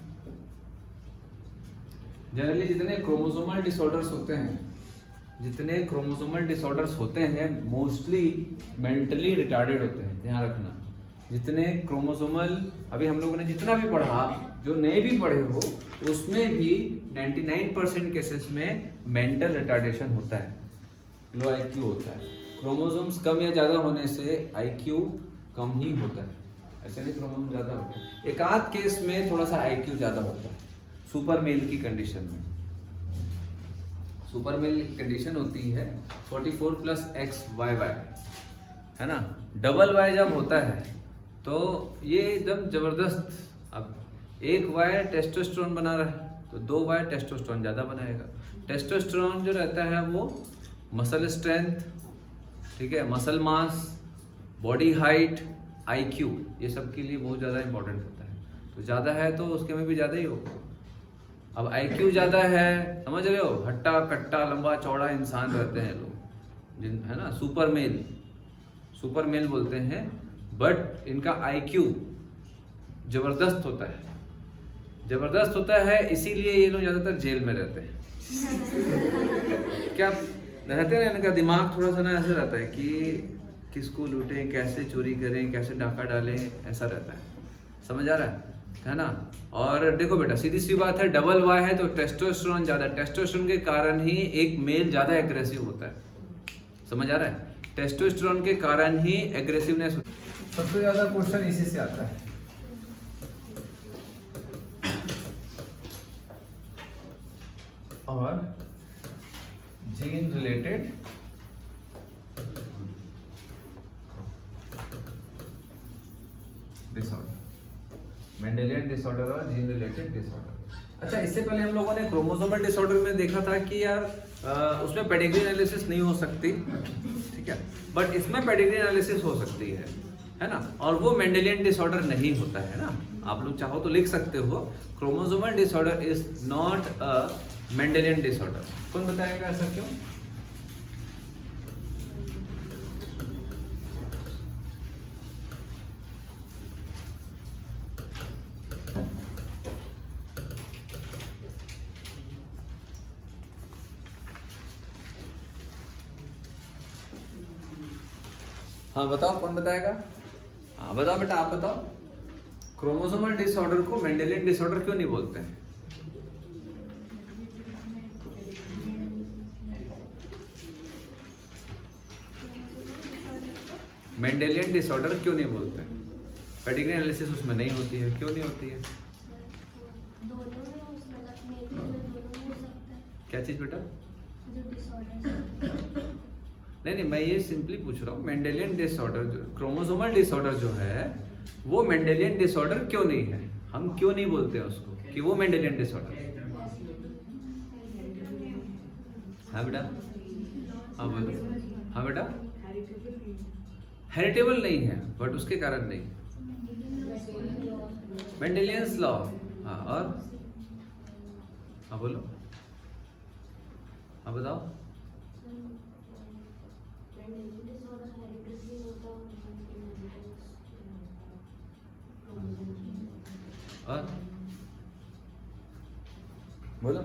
जनरली जितने क्रोमोसोमल डिसऑर्डर्स होते हैं, जितने क्रोमोसोमल डिसऑर्डर्स होते हैं मोस्टली मेंटली रिटार्डेड होते हैं। ध्यान रखना, जितने क्रोमोसोमल अभी हम लोगों ने जितना भी पढ़ा, जो नए भी पढ़े हो, उसमें भी 99% केसेस में मेंटल रिटार्डेशन होता है, लो IQ होता है। क्रोमोसोम्स कम या ज्यादा होने से IQ कम ही होता है, ऐसे नहीं क्रोमोसोम ज्यादा होता है। एक आध केस में थोड़ा सा IQ ज्यादा होता है, सुपर मेल की कंडीशन में। सुपर मेल कंडीशन होती है 44 + XYY, है ना? डबल Y जब होता है तो ये एकदम जबरदस्त। अब एक Y टेस्टोस्टेरोन बना रहा है तो 2 Y टेस्टोस्टेरोन ज्यादा बनाएगा। टेस्टोस्टेरोन जो रहता है वो मसल स्ट्रेंथ, ठीक है, muscle mass, body height, IQ, ये सब के लिए बहुत ज़्यादा इंपॉर्टेंट होता है। तो ज़्यादा है तो उसके में भी ज़्यादा ही होगा। अब IQ ज़्यादा है, समझ रहे हो? हट्टा कट्टा लंबा चौड़ा इंसान रहते हैं लोग, जिन, है ना? सुपर मेल बोलते हैं। बट इनका IQ ज़बरदस्त होता है, इसीलिए ये लोग ज़्यादातर जेल में रहते हैं। क्या रहते हैं? इनका दिमाग थोड़ा सा ना ऐसे रहता है कि किसको लूटें, कैसे चोरी करें, कैसे डाका डालें, ऐसा रहता है। समझ आ रहा है ना? और देखो बेटा, सीधी सी बात है, डबल Y है तो टेस्टोस्टेरोन ज्यादा, टेस्टोस्टेरोन के कारण ही एक मेल ज्यादा एग्रेसिव होता है। समझ आ रहा है? टेस्टोस्टेरोन के कारण ही एग्रेसिवनेस। सबसे ज्यादा क्वेश्चन इसी से आता है। और gene related disorder, Mendelian disorder और जीन रिलेटेड डिसऑर्डर। अच्छा, इससे पहले हम लोगों ने क्रोमोसोमल डिसऑर्डर में देखा था कि यार उसमें पेडिग्री एनालिसिस नहीं हो सकती, ठीक है, बट इसमें पेडिग्री एनालिसिस हो सकती है ना? और वो मेंडेलियन डिसऑर्डर नहीं होता है ना? आप लोग चाहो तो लिख सकते हो, chromosomal disorder is not a Mendelian disorder. कौन बताएगा ऐसा क्यों? हाँ बताओ, कौन बताएगा? हाँ बताओ बेटा, आप बताओ। क्रोमोसोमल डिसऑर्डर को मेंडेलियन डिसऑर्डर क्यों नहीं बोलते हैं? मेंडेलियन डिसऑर्डर क्यों नहीं बोलते हैं? पेडिग्री एनालिसिस उसमें नहीं होती है। क्यों नहीं होती है? क्या चीज बेटा? नहीं, मैं ये सिंपली पूछ रहा हूँ, मेंडेलियन डिसऑर्डर जो क्रोमोसोमल डिसऑर्डर जो है वो मेंडेलियन डिसऑर्डर क्यों नहीं है? हम क्यों नहीं बोलते हैं उसको कि वो मेंडेलियन डिसऑर्डर? हाँ बेटा, हाँ बोलो। हाँ बेटा, हेरिटेबल नहीं है, बट उसके कारण नहीं, मेंडेलियंस लॉ। हाँ, और हाँ बोलो, हाँ बताओ। और बोलो,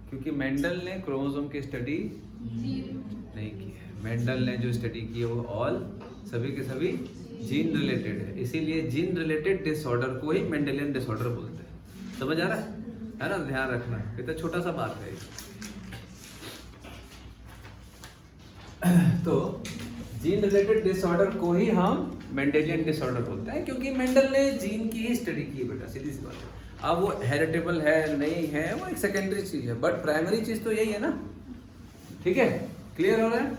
क्योंकि मेंडल ने क्रोमोसोम की स्टडी नहीं की है। मेंडल ने जो स्टडी की है वो ऑल सभी के सभी जीन रिलेटेड है, इसीलिए जीन रिलेटेड डिसऑर्डर को ही मेंडेलियन डिसऑर्डर बोलते हैं। समझ आ रहा है ना? ध्यान रखना, कितना छोटा सा बात है। तो जीन रिलेटेड डिसऑर्डर को ही हम मेंडेलियन डिसऑर्डर बोलते हैं, क्योंकि मेंडल ने जीन की ही स्टडी की है बेटा, सीधी सी बात है। अब वो हेरिटेबल है नहीं है वो एक सेकेंडरी चीज है, बट प्राइमरी चीज तो यही है ना। ठीक है, क्लियर हो रहा है?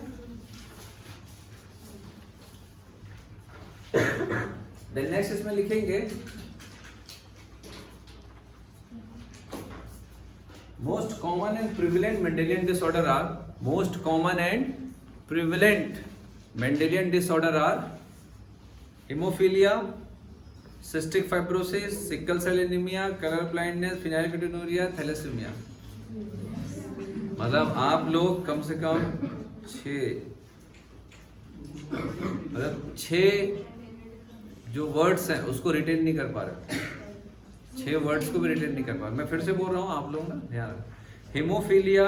देन नेक्स्ट इसमें लिखेंगे most common and prevalent Mendelian disorder are, most common and prevalent Mendelian disorder are haemophilia, cystic fibrosis, sickle cell anaemia, colour blindness, phenylketonuria, thalassaemia. मतलब आप लोग कम से कम 6 जो वर्ड्स हैं उसको रिटेन नहीं कर पा रहे, 6 वर्ड्स को भी रिटेन नहीं कर पा रहे। मैं फिर से बोल रहा हूँ, आप लोग ना ध्यान रखें। Haemophilia,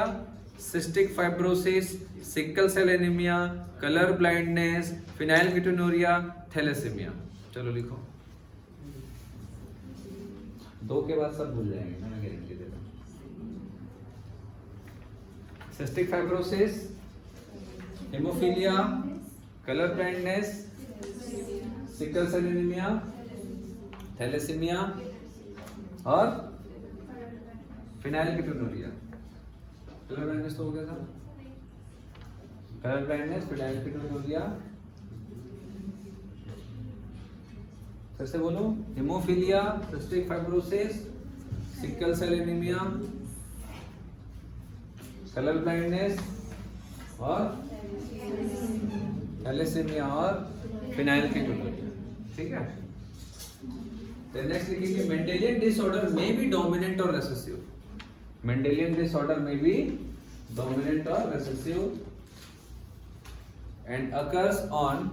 cystic fibrosis, sickle cell anaemia, colour blindness, phenylketonuria, thalassaemia. चलो लिखो, 2 के बाद सब भूल जाएंगे, मैं गारंटी देता हूँ। Cystic fibrosis, haemophilia, colour blindness, sickle cell anaemia, thalassaemia और फिनाइलकेटोनुरिया। कलर ब्लाइंडनेस तो हो गया था, कलर ब्लाइंडनेस, फिनाइलकेटोनुरिया। फिर से बोलो, haemophilia, cystic fibrosis, sickle cell anaemia, colour blindness और थैलेसीमिया और फिनाइलकेटोनुरिया। ठीक है, तो नेक्स्ट लिखेंगे मेंडेलियन डिसऑर्डर में बी डोमिनेंट और रिसेसिव। मेंडेलियन डिसऑर्डर में बी डोमिनेंट और recessive and occurs on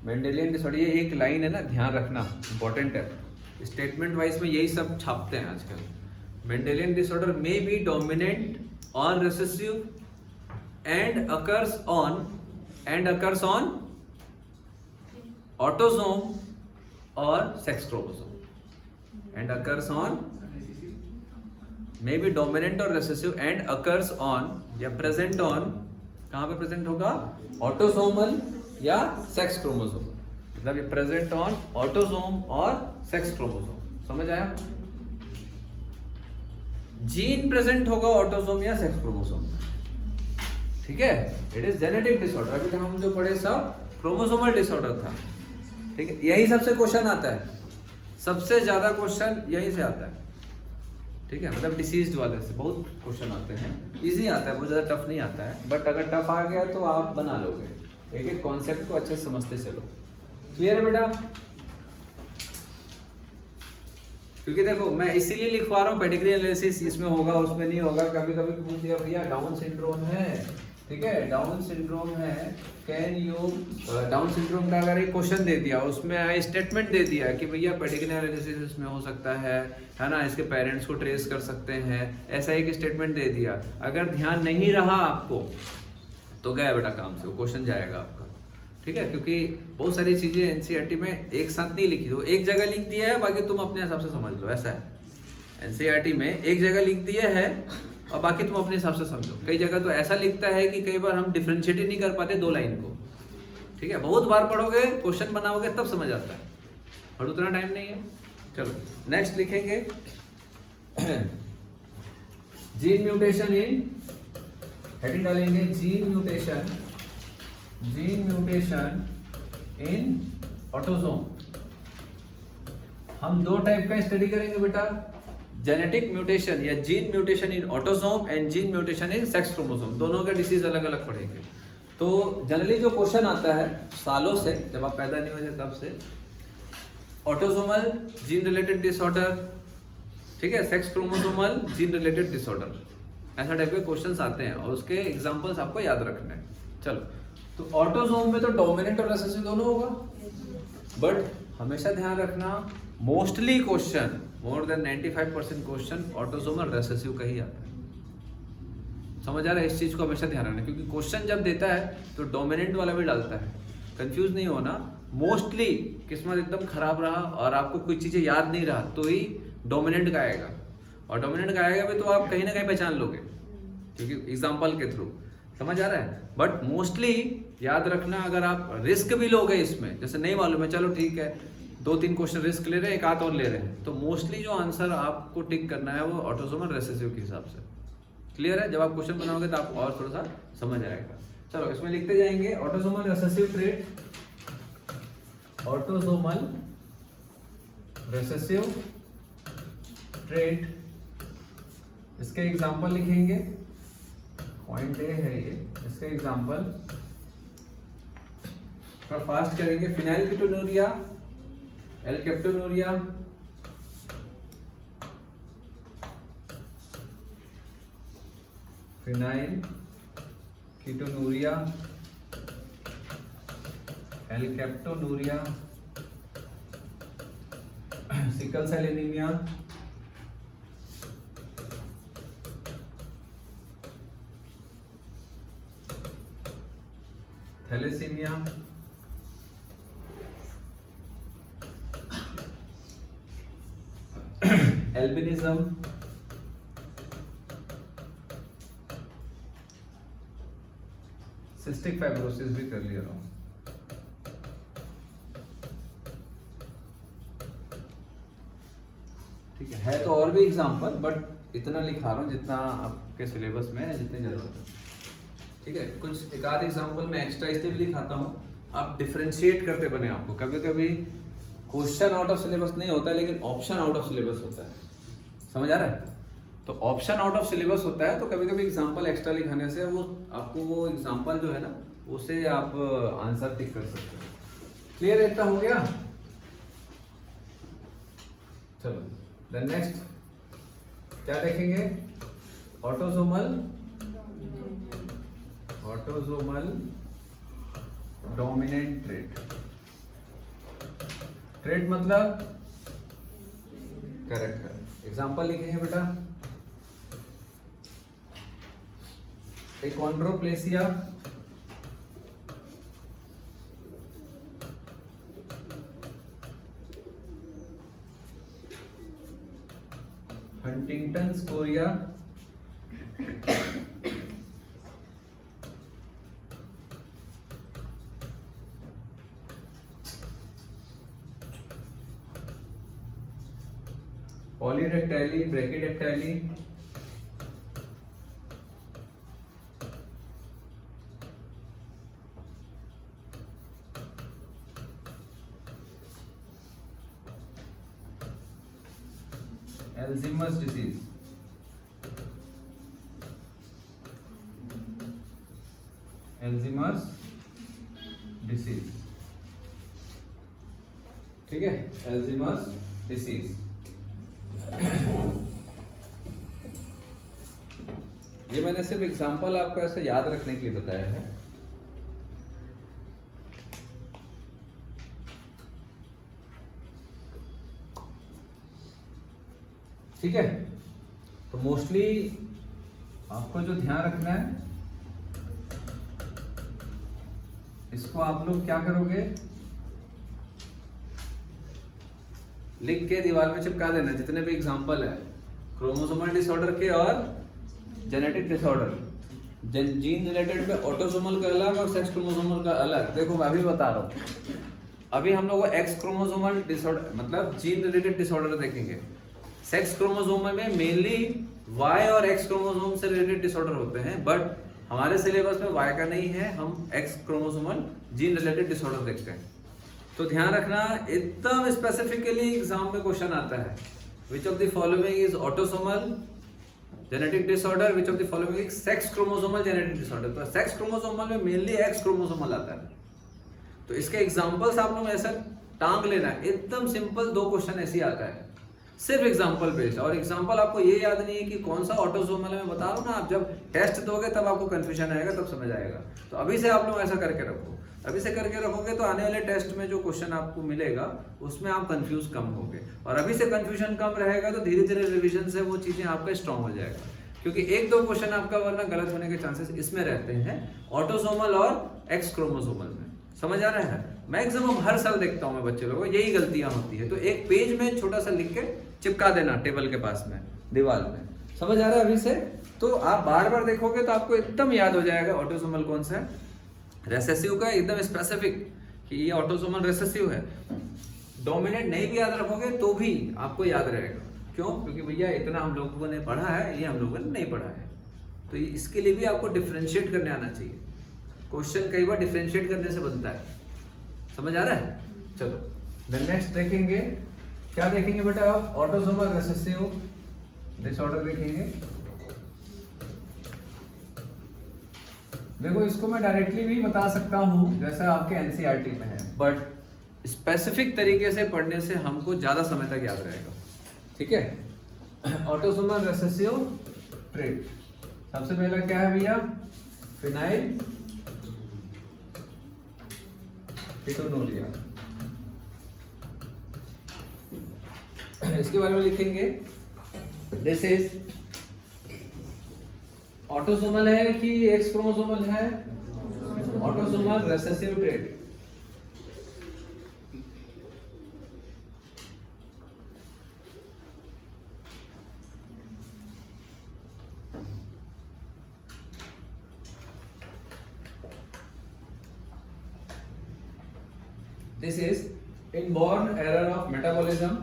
Mendelian disorder. ये एक लाइन है ना, ध्यान रखना, इंपॉर्टेंट है, स्टेटमेंट वाइज में यही सब छापते हैं आजकल। मेंडेलियन डिसऑर्डर में बी डोमिनेंट और recessive and occurs on autosome और sex chromosome. And occurs on may be dominant और रिसेसिव एंड अकर्स ऑन या प्रेजेंट ऑन, कहां पे प्रेजेंट होगा? ऑटोसोमल या सेक्स क्रोमोसोम। मतलब ये प्रेजेंट ऑन ऑटोसोम और सेक्स क्रोमोसोम। समझ आया? जीन प्रेजेंट होगा ऑटोसोम या सेक्स क्रोमोसोम। ठीक है, इट इज जेनेटिक डिसऑर्डर। अभी तक हम जो पढ़े सब क्रोमोसोमल डिसऑर्डर था। ठीक है, यही सबसे क्वेश्चन आता है, सबसे ज्यादा क्वेश्चन यही से आता है। ठीक है, मतलब डिसीज्ड वाले से बहुत क्वेश्चन आते हैं। इजी आता है, बहुत ज्यादा टफ नहीं आता है, बट अगर टफ आ गया तो आप बना लोगे। एक एक कॉन्सेप्ट को अच्छे से समझते चलो। क्लियर है बेटा? क्योंकि देखो मैं इसीलिए लिखवा रहा हूँ पेडिग्री एनालिसिस, इसमें होगा उसमें नहीं होगा। कभी कभी पूछ दिया भैया डाउन सिंड्रोम है, ठीक है, डाउन सिंड्रोम है, कैन यू डाउन सिंड्रोम का अगर एक क्वेश्चन दे दिया, उसमें स्टेटमेंट दे दिया कि भैया पेडिग्री एनालिसिस इसमें हो सकता है ना, इसके पेरेंट्स को ट्रेस कर सकते हैं, ऐसा एक स्टेटमेंट दे दिया। अगर ध्यान नहीं रहा आपको तो गया बेटा काम से, वो क्वेश्चन जाएगा आपका। ठीक है, क्योंकि बहुत सारी चीजें एनसीईआरटी में एक साथ नहीं लिखी, तो एक जगह लिख दिया है, बाकी तुम अपने हिसाब से समझ लो। ऐसा है एनसीईआरटी में, एक जगह लिख दिया है और बाकी तुम अपने हिसाब से समझो। कई जगह तो ऐसा लिखता है कि कई बार हम डिफरेंशिएट ही नहीं कर पाते 2 लाइन को। ठीक है, बहुत बार पढ़ोगे, क्वेश्चन बनाओगे तब समझ आता है, और उतना टाइम नहीं है। चलो नेक्स्ट लिखेंगे जीन म्यूटेशन इन, हेडिंग डालेंगे जीन म्यूटेशन इन ऑटोसोम। हम दो टाइप का स्टडी करेंगे बेटा, जेनेटिक म्यूटेशन या gene mutation in autosome and gene mutation in sex chromosome, दोनों का डिसीज अलग अलग पढ़ेंगे। तो जनरली जो क्वेश्चन आता है सालों से, जब आप पैदा नहीं हुए थे तब से, ऑटोसोमल जीन रिलेटेड डिसऑर्डर, ठीक है, sex chromosomal gene related disorder, ऐसा टाइप के क्वेश्चंस आते हैं और उसके एग्जांपल्स आपको याद रखने हैं। चलो, तो ऑटोसोम में तो डोमिनेंट और रिसेसिव दोनों होगा, बट हमेशा ध्यान रखना mostly question, more than 95% question autosomal recessive का ही आता है। समझ आ रहा है? इस चीज को हमेशा ध्यान रखना, क्योंकि क्वेश्चन जब देता है तो डोमिनेंट वाला भी डालता है, कंफ्यूज नहीं होना। मोस्टली किस्मत एकदम खराब रहा और आपको कुछ चीजें याद नहीं रहा तो ही डोमिनेंट का आएगा, और डोमिनेंट का आएगा भी तो आप कहीं ना कहीं पहचान लोगे, क्योंकि एग्जाम्पल के थ्रू। समझ आ रहा है? बट मोस्टली याद रखना, अगर आप रिस्क भी लोगे इसमें, जैसे नहीं मालूम है, चलो ठीक है 2-3 क्वेश्चन रिस्क ले रहे हैं, एक आध और ले रहे हैं, तो मोस्टली जो आंसर आपको टिक करना है वो ऑटोसोमल रिसेसिव के हिसाब से। क्लियर है? जब आप क्वेश्चन बनाओगे तो आपको और थोड़ा सा समझ आएगा। चलो, इसमें लिखते जाएंगे autosomal recessive trait, autosomal recessive trait, इसके एग्जांपल लिखेंगे, पॉइंट ए है ये, इसके एग्जांपल थोड़ा फास्ट करेंगे। Phenylketonuria, alkaptonuria, phenylketonuria, alkaptonuria, sickle cell anaemia, thalassaemia, albinism, cystic fibrosis भी कर लिया हूं। ठीक है तो और भी एग्जांपल, बट इतना लिखा रहा हूं जितना आपके सिलेबस में है, जितनी जरूरत है। ठीक है, कुछ एक आध एग्जांपल में एक्स्ट्रा इसलिए भी लिखाता हूं, आप डिफरेंशिएट करते बने। आपको कभी कभी क्वेश्चन आउट ऑफ सिलेबस नहीं होता है, लेकिन ऑप्शन आउट ऑफ सिलेबस होता है। समझ आ रहा है? तो ऑप्शन आउट ऑफ सिलेबस होता है, तो कभी कभी एग्जांपल एक्स्ट्रा लिखाने से वो आपको वो एग्जांपल जो है ना, उसे आप आंसर टिक कर सकते हो। क्लियर? इतना हो गया? चलो, देन नेक्स्ट क्या देखेंगे? Autosomal dominant trait. ट्रेट मतलब कैरेक्टर। एग्जांपल लिखेंगे बेटा, एकॉन्ड्रोप्लेसिया, हंटिंगटन कोरिया, पॉलीडेक्टाइली, ब्रैकिडेक्टाइली, एल्जीमर्स डिसीज, ठीक है, एल्जीमर्स डिसीज। ये मैंने सिर्फ एग्जांपल आपको ऐसे याद रखने के लिए बताया है। ठीक है, तो मोस्टली आपको जो ध्यान रखना है, इसको आप लोग क्या करोगे, लिख के दीवार में चिपका देना, जितने भी एग्जांपल है क्रोमोसोमल डिसऑर्डर के और जेनेटिक डिसऑर्डर। जीन रिलेटेड में ऑटोसोमल का अलग और सेक्स क्रोमोसोमल का अलग। देखो मैं अभी बता रहा हूँ, अभी हम लोग एक्स क्रोमोसोमल डिसऑर्डर मतलब जीन रिलेटेड डिसऑर्डर देखेंगे। सेक्स क्रोमोसोम में मेनली वाई और एक्स क्रोमोसोम से रिलेटेड डिसऑर्डर होते हैं, बट हमारे सिलेबस में वाई का नहीं है, हम x chromosomal gene related disorder देखते हैं। तो ध्यान रखना, एकदम स्पेसिफिकली एग्जाम में क्वेश्चन आता है, which of the following is autosomal genetic disorder, which of the following is sex chromosomal genetic disorder. तो सेक्स क्रोमोसोमल में मेनली एक्स क्रोमोसोमल आता है। तो इसके एग्जांपल्स आप लोग ऐसा टांग लेना, एकदम सिंपल 2 क्वेश्चन ऐसे आता है, सिर्फ एग्जांपल बेस्ड। और एग्जांपल आपको ये याद नहीं है कि कौन सा ऑटोसोमल है, मैं बता रहा हूँ ना, आप जब टेस्ट दोगे तब आपको कंफ्यूजन आएगा, तब समझ आएगा। तो अभी से आप लोग ऐसा करके रखो, अभी से करके रखोगे तो आने वाले टेस्ट में जो क्वेश्चन आपको मिलेगा उसमें आप कंफ्यूज कम होगे, और अभी से कंफ्यूजन कम रहेगा तो धीरे धीरे रिविजन से वो चीजें आपका स्ट्रांग हो जाएगा। क्योंकि 1-2 क्वेश्चन आपका वरना गलत होने के चांसेस इसमें रहते हैं, ऑटोसोमल और एक्स क्रोमोसोमल में। समझ आ रहा है? मैक्सिमम हर साल देखता हूँ मैं बच्चे लोगों को यही गलतियां होती है। तो एक पेज में छोटा सा लिख के चिपका देना टेबल के पास में, दीवार में। समझ आ रहा है अभी से? तो आप बार बार देखोगे तो आपको एकदम याद हो जाएगा ऑटोसोमल कौन सा है। रेसेसिव का एकदम स्पेसिफिक कि ये ऑटोसोमल रेसेसिव है। डोमिनेंट नहीं भी याद रखोगे तो भी आपको याद रहेगा। क्यों? क्योंकि भैया इतना हम लोगों ने पढ़ा है, ये हम लोगों ने नहीं पढ़ा है। तो इसके लिए भी आपको डिफरेंशिएट करने आना चाहिए। क्वेश्चन कई बार डिफरेंशिएट करने से बनता है। समझ आ रहा है? चलो देन नेक्स्ट देखेंगे, क्या देखेंगे बेटा? ऑटोसोमल रेसेसिव डिसऑर्डर देखेंगे। देखो इसको मैं डायरेक्टली भी बता सकता हूँ जैसा आपके एनसीईआरटी में है, बट स्पेसिफिक तरीके से पढ़ने से हमको ज्यादा समय तक याद रहेगा। ठीक है? ऑटोसोमल रेसेसिव ट्रेट, सबसे पहला क्या है भैया? फिनाइल कीटोनुरिया। इसके बारे में लिखेंगे, दिस इज ऑटोसोमल है कि एक्स क्रोमोसोमल है? Autosomal recessive trait. This is inborn error of metabolism.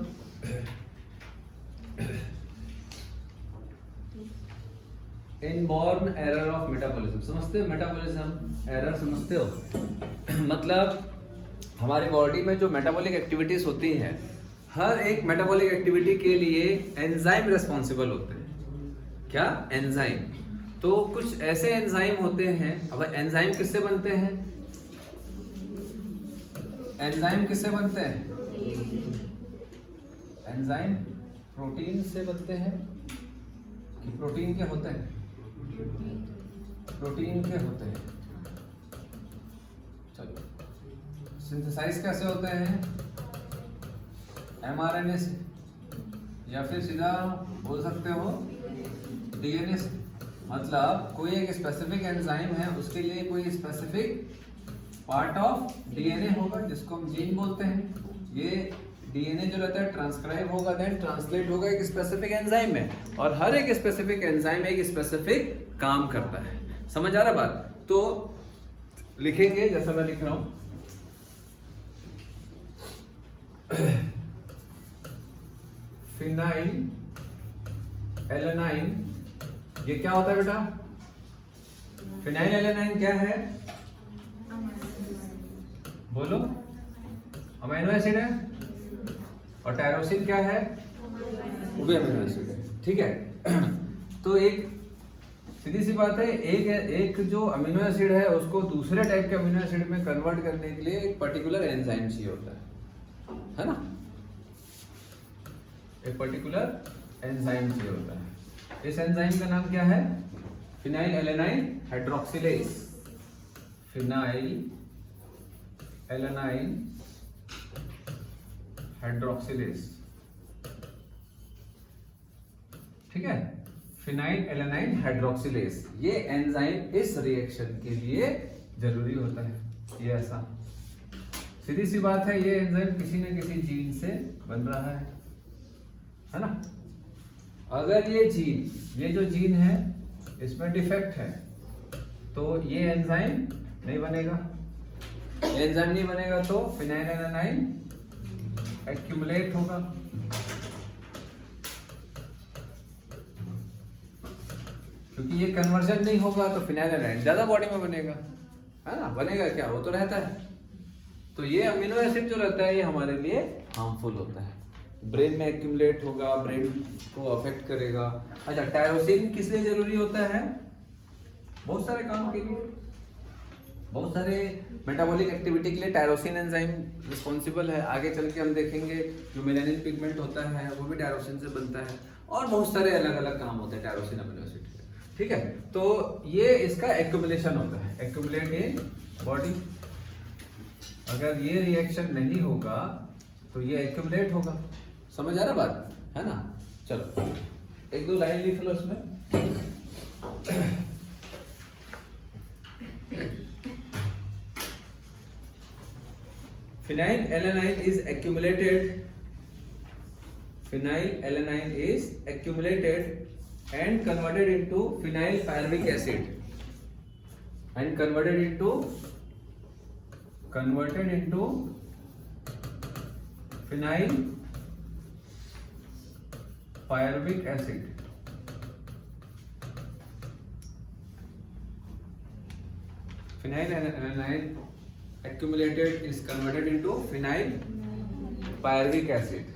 Inborn error of metabolism. समझते हो मेटाबॉलिज्म एरर? समझते हो? मतलब हमारी बॉडी में जो मेटाबॉलिक एक्टिविटीज होती हैं, हर एक मेटाबॉलिक एक्टिविटी के लिए एंजाइम रिस्पॉन्सिबल होते हैं। क्या? एंजाइम। तो कुछ ऐसे एंजाइम होते हैं। अब एंजाइम किससे बनते हैं? एंजाइम किससे बनते हैं? एंजाइम प्रोटीन से बनते हैं कि प्रोटीन के होते हैं? प्रोटीन के होते हैं। चलो, सिंथेसाइज कैसे होते हैं? एमआरएनए से, या फिर सीधा बोल सकते हो डीएनए से। मतलब कोई एक स्पेसिफिक एंजाइम है, उसके लिए कोई स्पेसिफिक पार्ट ऑफ डीएनए होगा जिसको हम जीन बोलते हैं। ये डीएनए जो रहता है ट्रांसक्राइब होगा, देन ट्रांसलेट होगा एक स्पेसिफिक एंजाइम में, और हर एक स्पेसिफिक एंजाइम एक स्पेसिफिक काम करता है। समझ आ रहा बात? तो लिखेंगे जैसा मैं लिख रहा हूं, फिनाइल एलेनाइन। ये क्या होता है बेटा? फिनाइल एलेनाइन क्या है? बोलो। अमीनो एसिड है। और टायरोसिन क्या है? वो भी अमीनो एसिड है। ठीक है? तो एक सीधी सी बात है, एक जो अमीनो एसिड है उसको दूसरे टाइप के अमीनो एसिड में कन्वर्ट करने के लिए एक पर्टिकुलर एंजाइम चाहिए होता है ना? एक पर्टिकुलर एंजाइम चाहिए होता है। इस एंजाइम का नाम क्या है? Phenyl alanine hydroxylase. Phenyl alanine hydroxylase. ठीक है? फिनाइल एलेनाइन हाइड्रोक्सिलेज, ये एंजाइम इस रिएक्शन के लिए जरूरी होता है। ये ऐसा सीधी सी बात है, ये एंजाइम किसी न किसी जीन से बन रहा है ना? अगर ये जीन, ये जो जीन है इसमें डिफेक्ट है तो ये एंजाइम नहीं बनेगा। एंजाइम नहीं बनेगा तो फिनाइल एलेनाइन एक्यूमुलेट होगा। क्योंकि ये कन्वर्जन नहीं होगा तो फिनाइलएलानाइन ज्यादा बॉडी में बनेगा, है ना, बनेगा क्या, वो तो रहता है। तो ये अमीनो एसिड जो रहता है ये हमारे लिए हार्मफुल होता है, ब्रेन में एक्यूमुलेट होगा, ब्रेन को अफेक्ट करेगा। अच्छा, टायरोसिन किस लिए जरूरी होता है? बहुत सारे काम के लिए, बहुत सारे मेटाबॉलिक एक्टिविटी के लिए टायरोसिन एंजाइम रिस्पॉन्सिबल है। आगे चल के हम देखेंगे जो मेलानिन पिगमेंट होता है वो भी टायरोसिन से बनता है, और बहुत सारे अलग अलग काम होते हैं टायरोसिन अमीनो एसिड के, ठीक है। तो ये इसका एक्यूमुलेशन होता है, एक्यूमुलेट इन बॉडी। अगर ये रिएक्शन नहीं होगा तो ये एक्यूमुलेट होगा, समझ आ रहा बात, है ना। चलो एक दो लाइन लिख लो इसमें। Phenylalanine is accumulated. Phenylalanine is accumulated and converted into phenyl pyruvic acid. And converted into phenyl pyruvic acid. Phenylalanine accumulated is converted into phenyl pyruvic acid,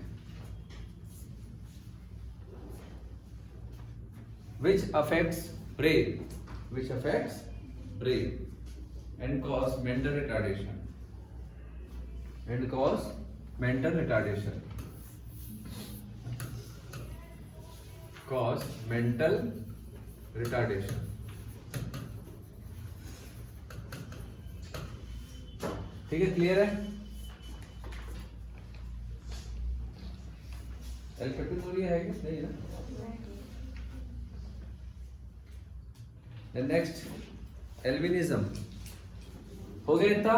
which affects brain and cause mental retardation ठीक है, clear है। एल्केटोनुरिया है कि नहीं है ना। Next albinism हो गया इतना।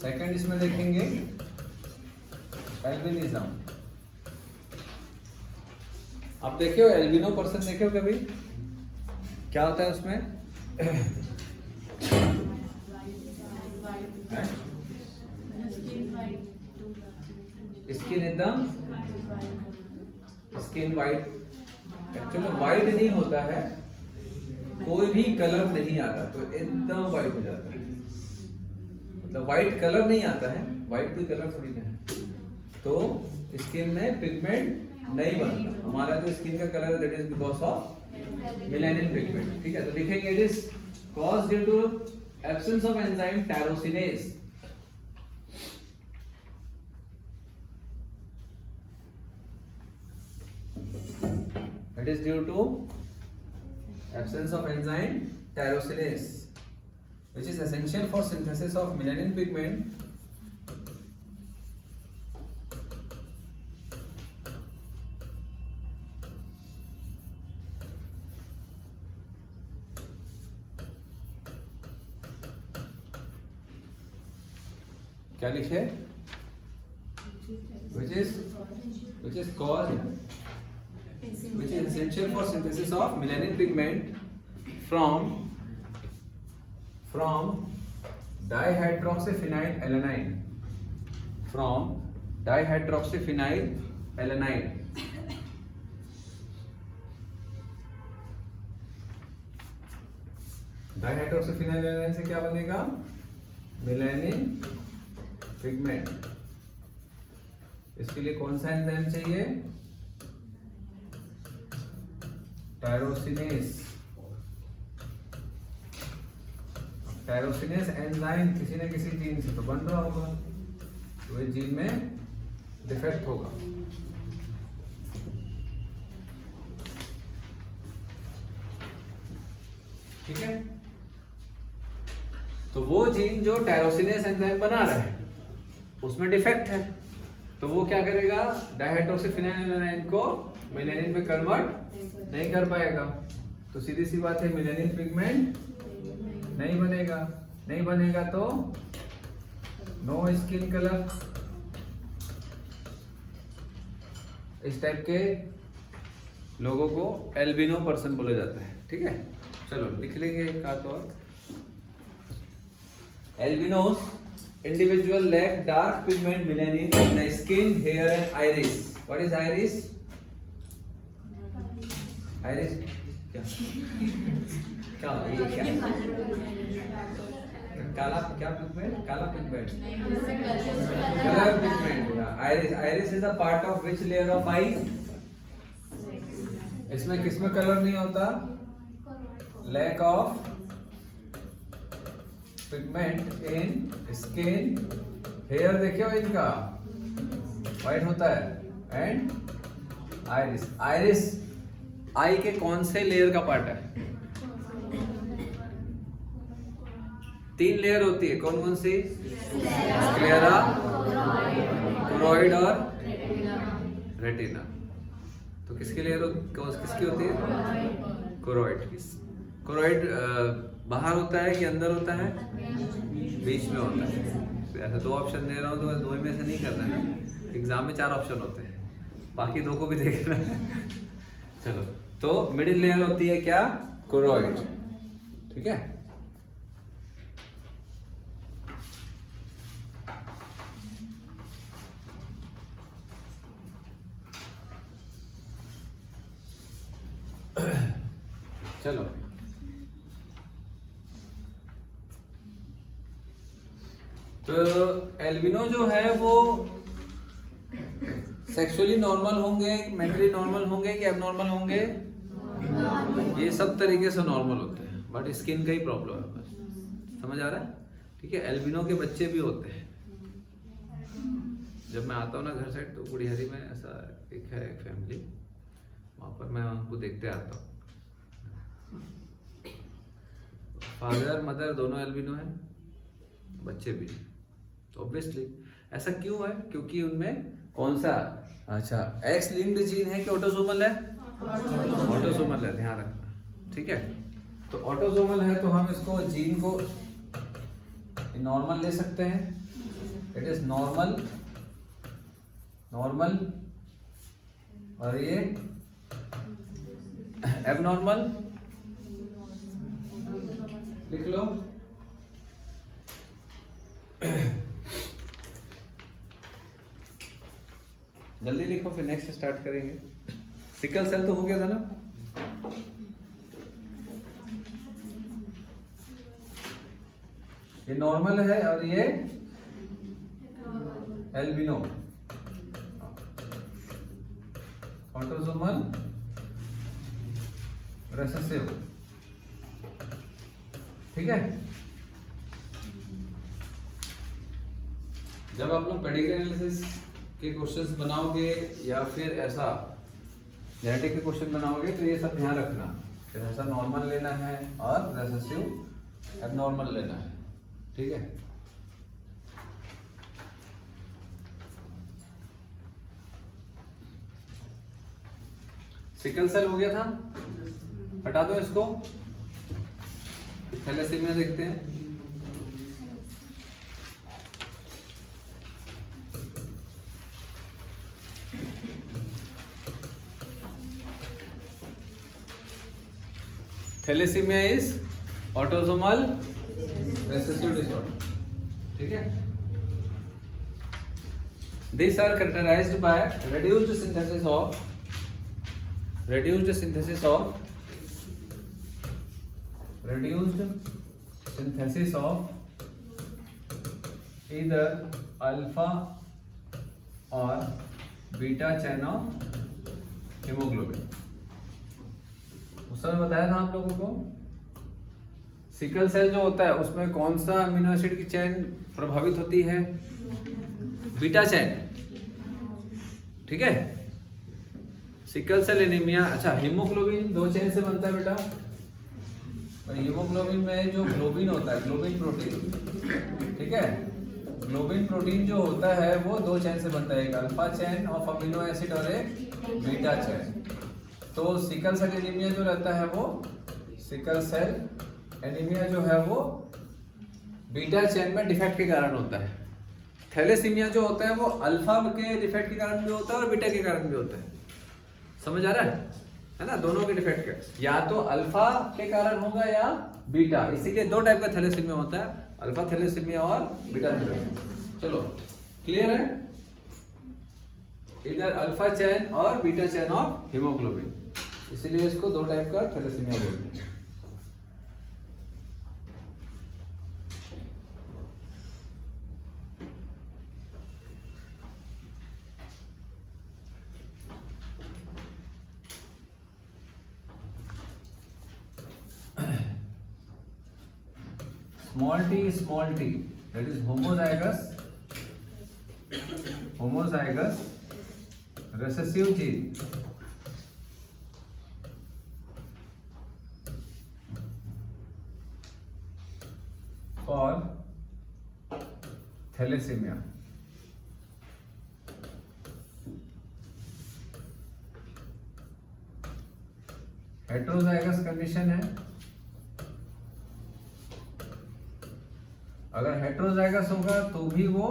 सेकंड इसमें देखेंगे एल्बिनिज्म। आप देखे हो एल्बिनो पर्सन, देखे हो कभी, क्या होता है उसमें? स्किन वाइट, एक्चुअली वाइट नहीं होता है, कोई भी कलर नहीं आता तो एकदम वाइट हो जाता है, मतलब वाइट कलर नहीं आता है, वाइट कोई कलर थोड़ी ना है, तो स्किन में पिगमेंट नहीं बनता। हमारा जो स्किन का कलर है that is because of melanin pigment, ठीक है। तो लिखेंगे it is caused due to absence of enzyme tyrosinase, it is due to absence of enzyme tyrosinase, which is essential for synthesis of melanin pigment क्या लिखे, which is essential for synthesis of melanin pigment from dihydroxyphenylalanine, dihydroxyphenylalanine से क्या बनेगा, melanin pigment. इसके लिए कौन सा enzyme चाहिए, टायरोसिनेस एंजाइम किसी न किसी जीन से तो बन रहा होगा, तो इस जीन में डिफेक्ट होगा। ठीक है, तो वो जीन जो टायरोसिनेस एंजाइम बना रहा है उसमें डिफेक्ट है, तो वो क्या करेगा, डायहाइड्रोक्सीफिनाइलालानाइन को मेलानिन में कन्वर्ट नहीं कर पाएगा, तो सीधी सी बात है मेलानिन पिगमेंट नहीं बनेगा तो नो स्किन कलर। इस टाइप के लोगों को एल्बिनो पर्सन बोला जाता है। ठीक है, चलो लिख लेंगे एक बात और, एल्बिनोस individual lack dark pigment melanin in the skin, hair and iris. What is iris? Iris क्या क्या ये क्या काला क्या पिगमेंट? काला pigment, colour pigment. Iris, iris is a part of which layer of eye? इसमें किसमें कलर नहीं होता? Lack of pigment in skin, hair देखियो इनका व्हाइट होता है, एंड आइरिस। आइरिस आई के कौन से लेयर का पार्ट है? 3 लेयर होती है, कौन कौन सी? स्क्लेरा, कोरोइड और रेटिना। तो किसकी लेयर किसकी होती है? कोरोइड की। कोरोइड बाहर होता है कि अंदर होता है? बीच में होता है। तो ऐसे 2 ऑप्शन दे रहा हूँ तो बस 2 में से नहीं करना है। एग्जाम में 4 ऑप्शन होते हैं, बाकी 2 को भी देखना है। चलो, तो मिडिल लेयर होती है क्या? कोरोइड। ठीक है। चलो, तो एल्बिनो जो है वो सेक्सुअली नॉर्मल होंगे, मेंटली नॉर्मल होंगे कि एबनॉर्मल होंगे? ये सब तरीके से नॉर्मल होते हैं, बट स्किन का ही प्रॉब्लम है बस। समझ आ रहा है? ठीक है। एल्बिनो के बच्चे भी होते हैं। जब मैं आता हूँ ना घर से, तो गुड़ियारी में ऐसा एक है एक फैमिली, वहाँ पर मैं उनको देखते आता हूँ। फादर मदर दोनों एल्बिनो है, बच्चे भी। तो ऑब्वियसली ऐसा क्यों है? क्योंकि उनमें कौन सा, अच्छा, एक्स लिंक्ड जीन है कि ऑटोसोमल है? ऑटोसोमल है, ध्यान रखना। ठीक है। तो ऑटोसोमल है तो हम इसको जीन को नॉर्मल ले सकते हैं। इट इज नॉर्मल, नॉर्मल, और ये एबनॉर्मल। लिख लो। जल्दी लिखो, फिर नेक्स्ट स्टार्ट करेंगे। सिकल सेल तो हो गया था ना? ये नॉर्मल है और ये एल्बिनो, ऑटोसोमल रिसेसिव। ठीक है। जब आप लोग पेडिग्री एनालिसिस के क्वेश्चंस बनाओगे या फिर ऐसा जेनेटिक के क्वेश्चन बनाओगे तो ये सब ध्यान रखना, फिर ऐसा नॉर्मल लेना है और रिसेसिव एबनॉर्मल लेना है। ठीक है। सिकल सेल हो गया था, हटा दो इसको। थैलेसीमिया देखते हैं। Thalassaemia is autosomal recessive disorder. ठीक है। These are characterized by reduced synthesis of either alpha or beta chain of hemoglobin। उस समय बताया था आप लोगों को, सिकल सेल जो होता है उसमें कौन सा अमीनो एसिड की चेन प्रभावित होती है? Beta chain. ठीक है। सिकल सेल एनीमिया, अच्छा, हीमोग्लोबिन 2 चेन से बनता है बेटा। और हीमोग्लोबिन में जो ग्लोबिन होता है, ग्लोबिन प्रोटीन, ठीक है, ग्लोबिन प्रोटीन जो होता है वो 2 चेन से बनता है, एक alpha chain of amino acid और एक बीटा चेन। तो सिकल सेल एनीमिया जो रहता है वो, सिकल सेल एनीमिया जो है वो बीटा चेन में डिफेक्ट के कारण होता है। थैलेसीमिया जो होता है वो अल्फा के डिफेक्ट के कारण भी होता है और बीटा के कारण भी होता है। समझ आ रहा है? है ना, दोनों के डिफेक्ट का या तो अल्फा के कारण होगा या बीटा। इसीलिए दो टाइप का थैलेसीमिया होता है, अल्फा थैलेसीमिया और बीटा थैलेसीमिया। चलो क्लियर है, इधर अल्फा चैन और बीटा चैन ऑफ हीमोग्लोबिन, इसीलिए इसको दो टाइप का थैलेसीमिया बोलते हैं। small t that is homozygous recessive gene for thalassemia। Heterozygous condition है, अगर हेट्रोजाइगस होगा तो भी वो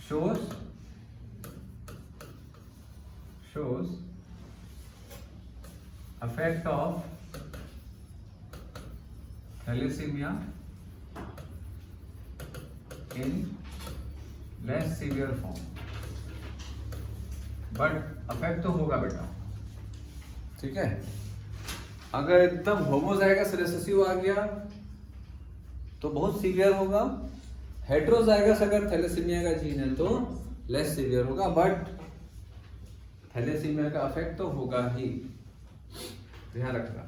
shows effect of thalassemia in less severe form, but effect तो होगा बेटा, ठीक है। अगर एकदम होमोजाइगस रिसेसिव आ गया तो बहुत सीवियर होगा, हेट्रोजाइगस अगर थैलेसीमिया का जीन है तो लेस सीवियर होगा, बट थैलेसीमिया का अफेक्ट तो होगा ही, ध्यान रखना।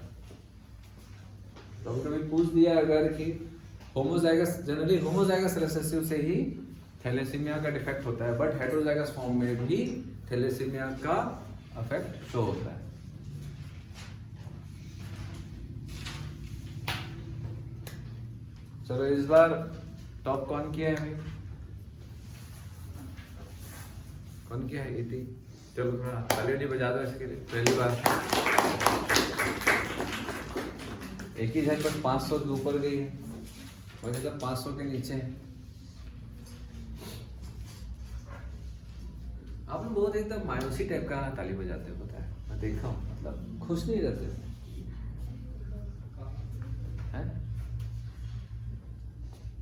तो कभी पूछ दिया अगर कि होमोजाइगस, जनरली होमोजाइगस रिसेसिव से ही थैलेसीमिया का डिफेक्ट होता है, बट हेट्रोजाइगस फॉर्म में भी थैलेसीमिया का अफेक्ट शो होता है। चलो इस बार टॉप कौन किया है भाई, कौन किया है? इति। चलो थोड़ा ताली नहीं बजा दो इसके लिए, पहली बार एक ही झटपट 500 के ऊपर गई है, मतलब 500 के नीचे है। आप लोग बहुत एकदम मायूसी टाइप का ताली बजाते हो, पता है, मैं देखा हूँ, मतलब खुश नहीं रहते हैं?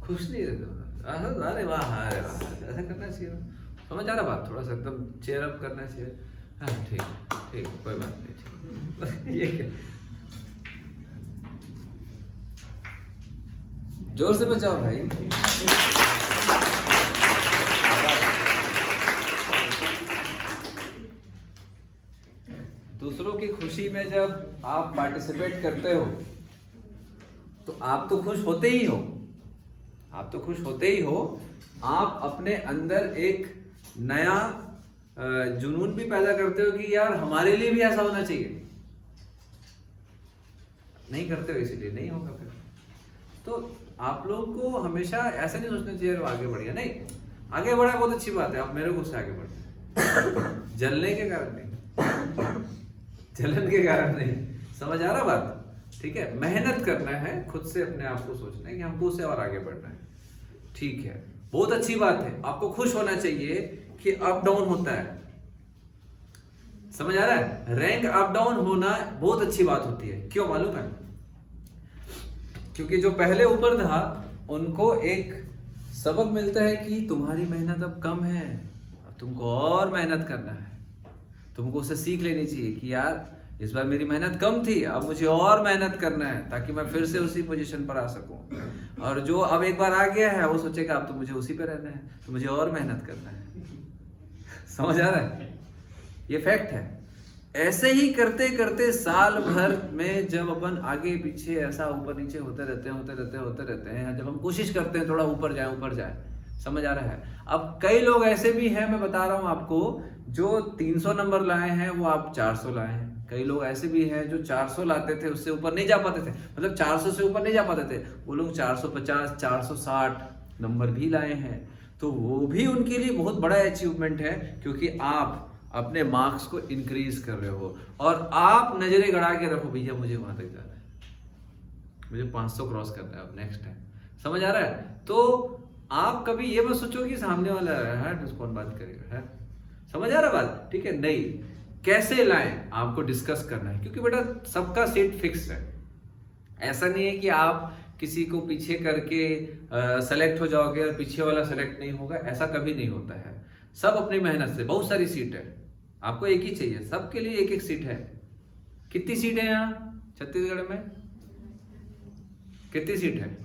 खुश नहीं रहते, अरे वाह, अरे वाह, ऐसा करना चाहिए, समझ आ रहा बात, थोड़ा सा एकदम चेयर अप करना चाहिए। हाँ ठीक ठीक, कोई बात नहीं, ये क्या, जोर से बचाओ भाई। दूसरों की खुशी में जब आप पार्टिसिपेट करते हो तो आप तो खुश होते ही हो, आप तो खुश होते ही हो, आप अपने अंदर एक नया जुनून भी पैदा करते हो कि यार हमारे लिए भी ऐसा होना चाहिए। नहीं करते हो इसीलिए नहीं होगा फिर। तो आप लोग को हमेशा ऐसा नहीं सोचना चाहिए आगे बढ़ गया, नहीं, आगे बढ़ा बहुत अच्छी बात है, आप मेरे को उससे आगे बढ़ते जलने के कारण नहीं, जलन के कारण नहीं, समझ आ रहा बात, ठीक है। मेहनत करना है, खुद से अपने आप को सोचना है कि हमको उससे और आगे बढ़ना है, ठीक है, बहुत अच्छी बात है। आपको खुश होना चाहिए कि अप डाउन होता है, समझ आ रहा है, रैंक अप डाउन होना बहुत अच्छी बात होती है। क्यों मालूम है? क्योंकि जो पहले ऊपर था उनको एक सबक मिलता है कि तुम्हारी मेहनत अब कम है, अब तुमको और मेहनत करना है, तुमको उससे सीख लेनी चाहिए कि यार इस बार मेरी मेहनत कम थी, अब मुझे और मेहनत करना है ताकि मैं फिर से उसी पोजीशन पर आ सकूं। और जो अब एक बार आ गया है वो सोचेगा अब तो मुझे उसी पे रहना है, तो मुझे और मेहनत करना है। समझ आ रहा है? ये फैक्ट है। ऐसे ही करते करते साल भर में जब अपन आगे पीछे ऐसा ऊपर नीचे होते रहते हैं, जब हम कोशिश करते हैं थोड़ा ऊपर जाए, समझ आ रहा है? अब कई लोग ऐसे भी हैं, मैं बता रहा हूं आपको, जो 300 नंबर लाए हैं वो आप 400 लाए हैं। कई लोग ऐसे भी हैं जो 400 लाते थे, उससे ऊपर नहीं जा पाते थे, मतलब 400 से ऊपर नहीं जा पाते थे, वो लोग 450 460 नंबर भी लाए हैं। तो वो भी उनके लिए बहुत बड़ा अचीवमेंट है, क्योंकि आप अपने मार्क्स को इंक्रीज कर रहे हो और आप नजरें गड़ा के रखो, भैया मुझे वहां तक जाना है, मुझे 500 क्रॉस करना है अब नेक्स्ट टाइम। समझ आ रहा है? तो आप कभी ये मत सोचो कि सामने वाला है तो कौन बात करेगा, है? समझ आ रहा बात? ठीक है, नहीं, कैसे लाएं आपको डिस्कस करना है, क्योंकि बेटा सबका सीट फिक्स है। ऐसा नहीं है कि आप किसी को पीछे करके सेलेक्ट हो जाओगे और पीछे वाला सेलेक्ट नहीं होगा, ऐसा कभी नहीं होता है। सब अपनी मेहनत से, बहुत सारी सीट है, आपको एक ही चाहिए, सबके लिए एक एक सीट है। कितनी सीट है यहाँ छत्तीसगढ़ में, कितनी सीट है?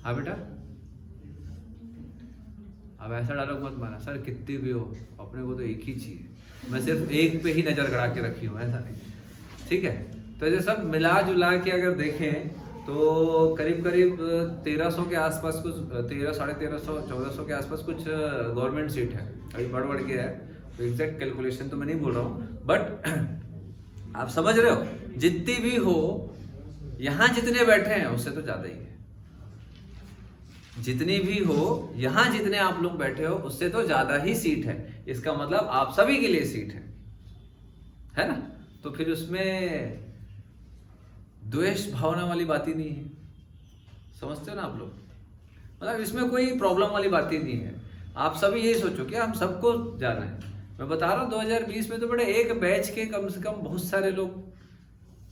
हाँ बेटा, अब ऐसा डायलॉग मत माना सर कितनी भी हो, अपने को तो एक ही चाहिए, मैं सिर्फ एक पे ही नजर गड़ा के रखी हूँ, ऐसा नहीं, ठीक है। तो ये सब मिला जुला के अगर देखें तो करीब करीब 1300 के आसपास कुछ, 1300, 1400 के आसपास कुछ गवर्नमेंट सीट है, अभी बढ़ के है, तो एग्जैक्ट कैलकुलेशन तो मैं नहीं बोल रहा हूँ, बट आप समझ रहे हो, जितनी भी हो, यहाँ जितने बैठे हैं उससे तो ज्यादा ही है, जितनी भी हो, यहाँ जितने आप लोग बैठे हो उससे तो ज्यादा ही सीट है, इसका मतलब आप सभी के लिए सीट है ना। तो फिर उसमें द्वेष भावना वाली बात ही नहीं है, समझते हो ना आप लोग, मतलब इसमें कोई प्रॉब्लम वाली बात ही नहीं है। आप सभी यही सोचो कि हम सबको जाना है। मैं बता रहा हूँ 2020 में तो बड़े एक बैच के कम से कम बहुत सारे लोग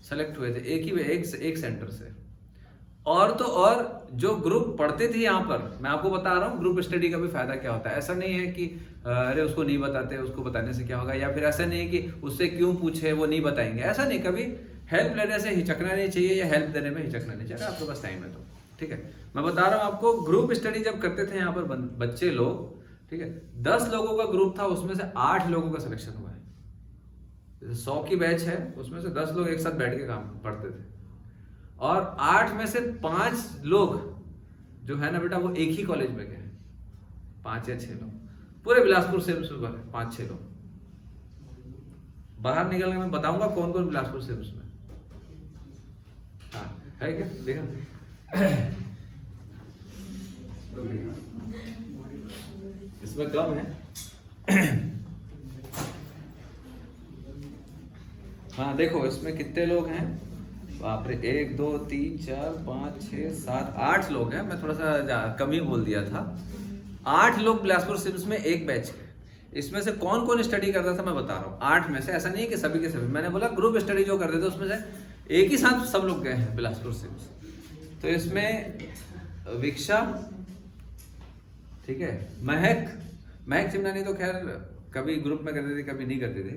सेलेक्ट हुए थे, एक सेंटर से। और तो और जो ग्रुप पढ़ते थे यहाँ पर, मैं आपको बता रहा हूँ ग्रुप स्टडी का भी फायदा क्या होता है। ऐसा नहीं है कि अरे उसको नहीं बताते, उसको बताने से क्या होगा, या फिर ऐसा नहीं है कि उससे क्यों पूछे वो नहीं बताएंगे, ऐसा नहीं। कभी हेल्प लेने से हिचकना नहीं चाहिए, या हेल्प देने में हिचकना नहीं चाहिए, आपके पास टाइम है तो, ठीक है। मैं बता रहा हूँ आपको, ग्रुप स्टडी जब करते थे यहाँ पर बच्चे लोग, ठीक है, 10 लोगों का ग्रुप था, उसमें से 8 लोगों का सिलेक्शन हुआ है। 100 की बैच है, उसमें से 10 लोग एक साथ बैठ के काम पढ़ते थे, और 8 में से 5 लोग जो है ना बेटा वो एक ही कॉलेज में गए, 5 या 6 लोग, पूरे बिलासपुर से 5-6 लोग। बाहर निकल के मैं बताऊंगा कौन कौन बिलासपुर से उसमें, हाँ है क्या, देखा इसमें कम है। हाँ देखो इसमें कितने लोग हैं, बाप रे, 1 2 3 4 5 6 7 8 लोग हैं। मैं थोड़ा सा कम ही बोल दिया था। 8 लोग बिलासपुर सिम्स में एक बैच के। इसमें से कौन कौन स्टडी करता था मैं बता रहा हूँ। 8 में से, ऐसा नहीं है कि सभी के सभी, मैंने बोला ग्रुप स्टडी जो करते थे उसमें से एक ही साथ सब लोग गए हैं बिलासपुर सिम्स। तो इसमें विक्षा, ठीक है, महक चिमनानी तो खैर कभी ग्रुप में करते थे कभी नहीं करते थे।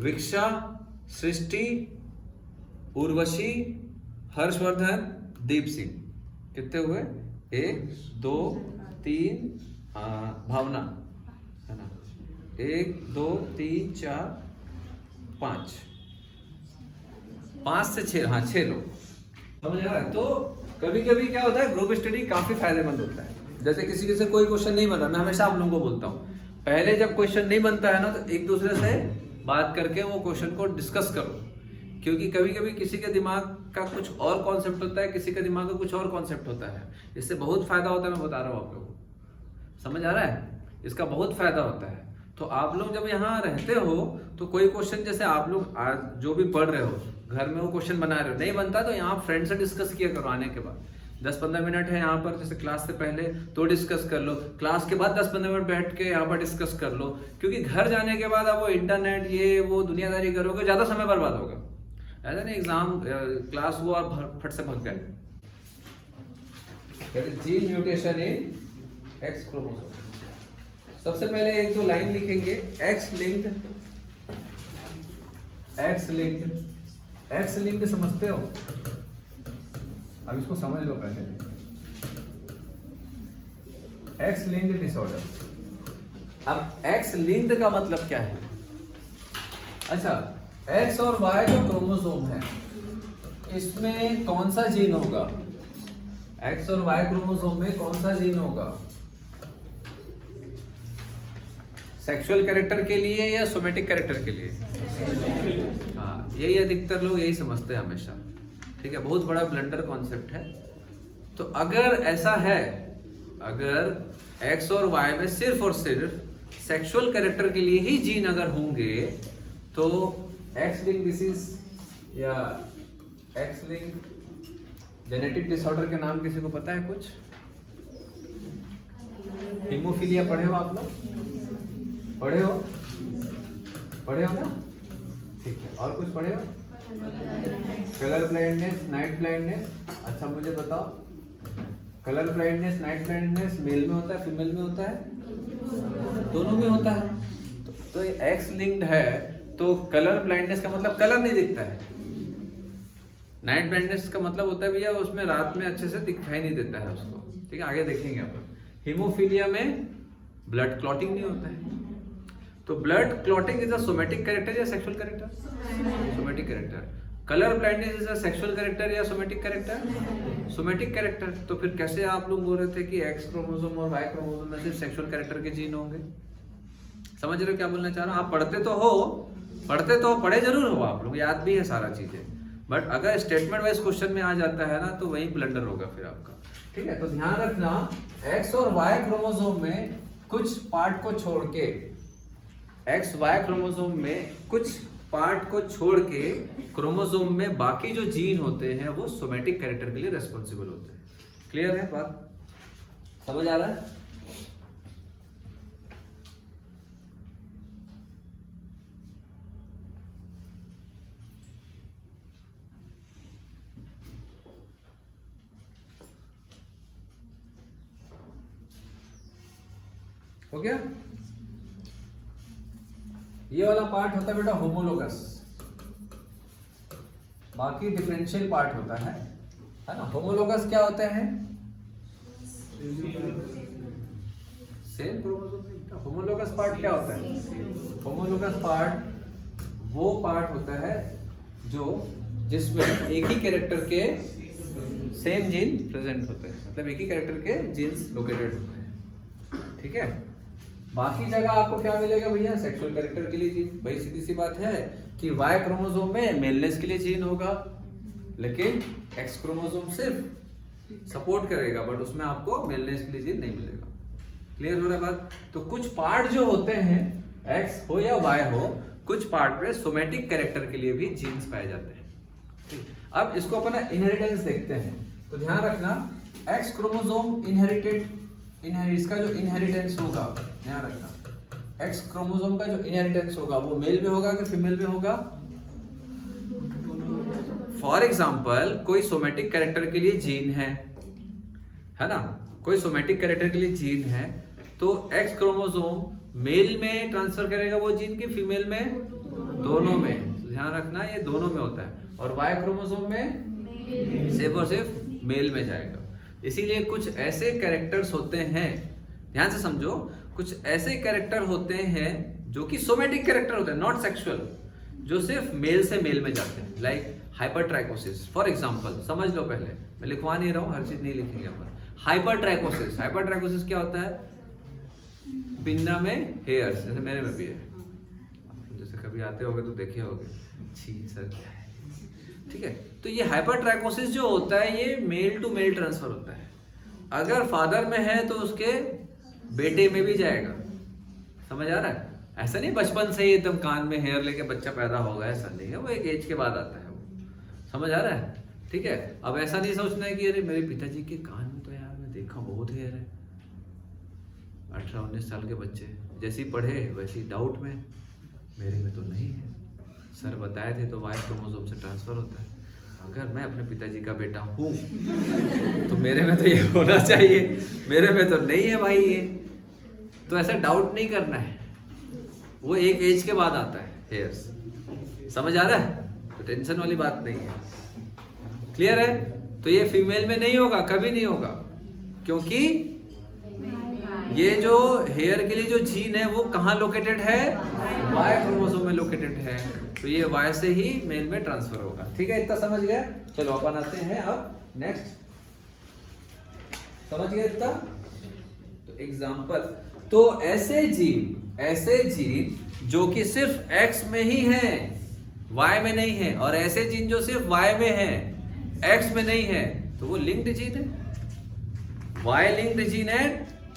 विक्षा, सृष्टि, उर्वशी, हर्षवर्धन, दीप सिंह, कितने हुए, 1 2 3, भावना है ना, 1 2 3 4 5 से 6, हाँ 6 लोग, समझ आ रहा है। तो कभी कभी क्या होता है, ग्रुप स्टडी काफी फायदेमंद होता है। जैसे किसी से कोई क्वेश्चन नहीं बना, मैं हमेशा आप लोगों को बोलता हूँ, पहले जब क्वेश्चन नहीं बनता है ना तो एक दूसरे से बात करके वो क्वेश्चन को डिस्कस करो, क्योंकि कभी कभी किसी के दिमाग का कुछ और कॉन्सेप्ट होता है, किसी के दिमाग का कुछ और कॉन्सेप्ट होता है। इससे बहुत फायदा होता है, मैं बता रहा हूँ आप लोगों को, समझ आ रहा है, इसका बहुत फायदा होता है। तो आप लोग जब यहाँ रहते हो तो कोई क्वेश्चन, जैसे आप लोग जो भी पढ़ रहे हो घर में वो क्वेश्चन बना रहे हो, नहीं बनता तो यहाँ फ्रेंड से डिस्कस किया करो। आने के बाद 10-15 मिनट है यहाँ पर, जैसे क्लास से पहले तो डिस्कस कर लो, क्लास के बाद 10-15 मिनट बैठ के यहाँ पर डिस्कस कर लो, क्योंकि घर जाने के बाद आप वो इंटरनेट ये वो दुनियादारी करोगे, ज़्यादा समय बर्बाद होगा। ऐसा नहीं एग्जाम क्लास हुआ और फट से भाग गए। Gene mutation in x chromosome, सबसे पहले एक दो लाइन लिखेंगे, एक्स लिंक्ड समझते हो, अब इसको समझ लो पहले। एक्स लिंक्ड डिसऑर्डर, अब एक्स लिंक्ड का मतलब क्या है? अच्छा, एक्स और वाई जो क्रोमोसोम है इसमें कौन सा जीन होगा? एक्स और वाई क्रोमोसोम में कौन सा जीन होगा? सेक्सुअल कैरेक्टर के लिए या सोमेटिक कैरेक्टर के लिए? हाँ, यही अधिकतर लोग यही समझते हैं हमेशा, ठीक है, बहुत बड़ा ब्लंडर कॉन्सेप्ट है। तो अगर ऐसा है, अगर एक्स और वाई में सिर्फ और सिर्फ सेक्सुअल कैरेक्टर के लिए ही जीन अगर होंगे तो एक्स लिंक डिसीज या एक्स लिंक जेनेटिक डिसऑर्डर के नाम किसी को पता है कुछ? हीमोफीलिया पढ़े हो आप लोग? पढ़े हो ना? ठीक है, और कुछ पढ़ेगा? Colour blindness, night blindness. अच्छा मुझे बताओ, colour blindness, night blindness male में होता है, फीमेल में होता है? दोनों में होता है। तो ये एक्स लिंक्ड है, तो कलर ब्लाइंडनेस का मतलब कलर नहीं दिखता है। नाइट ब्लाइंडनेस का मतलब होता है भैया उसमें रात में अच्छे से दिखाई नहीं देता है उसको। ठीक है, आगे देखेंगे अपन। हीमोफीलिया में ब्लड क्लॉटिंग नहीं होता है। तो blood clotting is a somatic character या sexual character? Somatic character. Colour blindness is a sexual character या सोमेटिक कैरेक्टर? Somatic character. तो फिर कैसे आप लोग बोल रहे थे कि एक्स क्रोमोसोम और वाई क्रोमोसोम में सिर्फ सेक्सुअल कैरेक्टर के जीन होंगे? समझ रहे हो क्या बोलना चाह रहा हूँ? आप पढ़ते तो हो, पढ़े जरूर हो आप लोग, याद भी है सारा चीजें, बट अगर स्टेटमेंट वाइज क्वेश्चन में आ जाता है ना तो वही ब्लंडर होगा फिर आपका। ठीक है, तो ध्यान रखना, एक्स और वाई क्रोमोसोम में कुछ पार्ट को छोड़ के, एक्स वाई क्रोमोसोम में कुछ पार्ट को छोड़ के क्रोमोसोम में बाकी जो जीन होते हैं वो सोमेटिक कैरेक्टर के लिए रेस्पॉन्सिबल होते हैं। क्लियर है बात? समझ आ रहा है? हो गया? ये वाला पार्ट होता है बेटा होमोलोगस, बाकी डिफरेंशियल पार्ट होता है ना। होमोलोगस क्या होते हैं? Same chromosome. होमोलोगस पार्ट क्या होता है? होमोलोगस पार्ट वो पार्ट होता है जो जिसमें एक ही कैरेक्टर के सेम जीन प्रेजेंट होते हैं, मतलब एक ही कैरेक्टर के जीन्स लोकेटेड होते हैं। ठीक है, बाकी जगह आपको क्या मिलेगा भैया? सेक्सुअल कैरेक्टर के लिए जीन। भाई सीधी सी बात है कि वाई क्रोमोसोम में मेलनेस के लिए जीन होगा, लेकिन एक्स क्रोमोसोम सिर्फ सपोर्ट करेगा, बट उसमें आपको मेलनेस के लिए जीन नहीं मिलेगा। क्लियर हो रहा है बात? तो कुछ पार्ट जो होते हैं, एक्स हो या वाई हो, कुछ पार्ट पे सोमेटिक कैरेक्टर के लिए भी जीन्स पाए जाते हैं। अब इसको अपना इनहेरिटेंस देखते हैं। तो ध्यान रखना, एक्स क्रोमोसोम इसका जो इनहेरिटेंस होगा, ध्यान रखना, एक्स क्रोमोसोम का जो इनहेरिटेंस होगा वो मेल में होगा कि फीमेल में होगा? फॉर एग्जाम्पल कोई सोमेटिक कैरेक्टर के लिए जीन है ना, कोई सोमेटिक कैरेक्टर के लिए जीन है, तो एक्स क्रोमोसोम मेल में ट्रांसफर करेगा वो जीन की फीमेल में? दोनों में। ध्यान रखना ये दोनों में होता है। और वाई क्रोमोसोम में सिर्फ और सिर्फ मेल में जाएगा। इसीलिए कुछ ऐसे कैरेक्टर्स होते हैं, ध्यान से समझो, कुछ ऐसे कैरेक्टर होते हैं जो कि सोमेटिक कैरेक्टर होते हैं, नॉट सेक्सुअल, जो सिर्फ मेल से मेल में जाते हैं, लाइक हाइपरट्राइकोसिस फॉर एग्जांपल। समझ लो, पहले मैं लिखवा नहीं रहा हूँ, हर चीज नहीं लिखेंगे अपन। हाइपरट्राइकोसिस, हाइपरट्राइकोसिस क्या होता है? पिंडा में हेयर्स, जैसे मेरे में भी है, जैसे कभी आते होगे तो देखे होगे, छी सर क्या है। ठीक है, तो ये हाइपरट्राइकोसिस जो होता है ये मेल टू मेल ट्रांसफर होता है। अगर फादर में है तो उसके बेटे में भी जाएगा। समझ आ रहा है? ऐसा नहीं बचपन से ही एकदम कान में हेयर लेके बच्चा पैदा होगा, ऐसा नहीं है, वो एक एज के बाद आता है वो। समझ आ रहा है? ठीक है, अब ऐसा नहीं सोचना है कि अरे मेरे पिताजी के कान में तो यार मैं देखा बहुत हेयर है। 18-19 साल के बच्चे जैसे ही पढ़े वैसे ही डाउट में, मेरे में तो नहीं है, सर बताए थे तो वाई क्रोमोसोम से ट्रांसफर होता है। अगर मैं अपने पिताजी का बेटा हूँ तो मेरे में तो ये होना चाहिए, मेरे में तो नहीं है भाई ये। तो ऐसा डाउट नहीं करना है, वो एक एज के बाद आता है हेयर्स। समझ आ रहा है? तो टेंशन वाली बात नहीं है। क्लियर है? तो ये फीमेल में नहीं होगा, कभी नहीं होगा, क्योंकि ये जो हेयर के लिए जो जीन है वो कहाँ लोकेटेड है? वाई क्रोमोसोम में लोकेटेड है। तो ये वाई से ही मेल में ट्रांसफर होगा। ठीक है, इतना समझ गया? चलो अपन आते हैं अब नेक्स्ट। समझ गया इतना? तो एग्जांपल, तो ऐसे जीन जो कि सिर्फ एक्स में ही है, वाई में नहीं है, और ऐसे जीन जो सिर्फ वाई में है, एक्स में नहीं है, तो वो लिंक्ड जीन है। वाई लिंक्ड जीन है,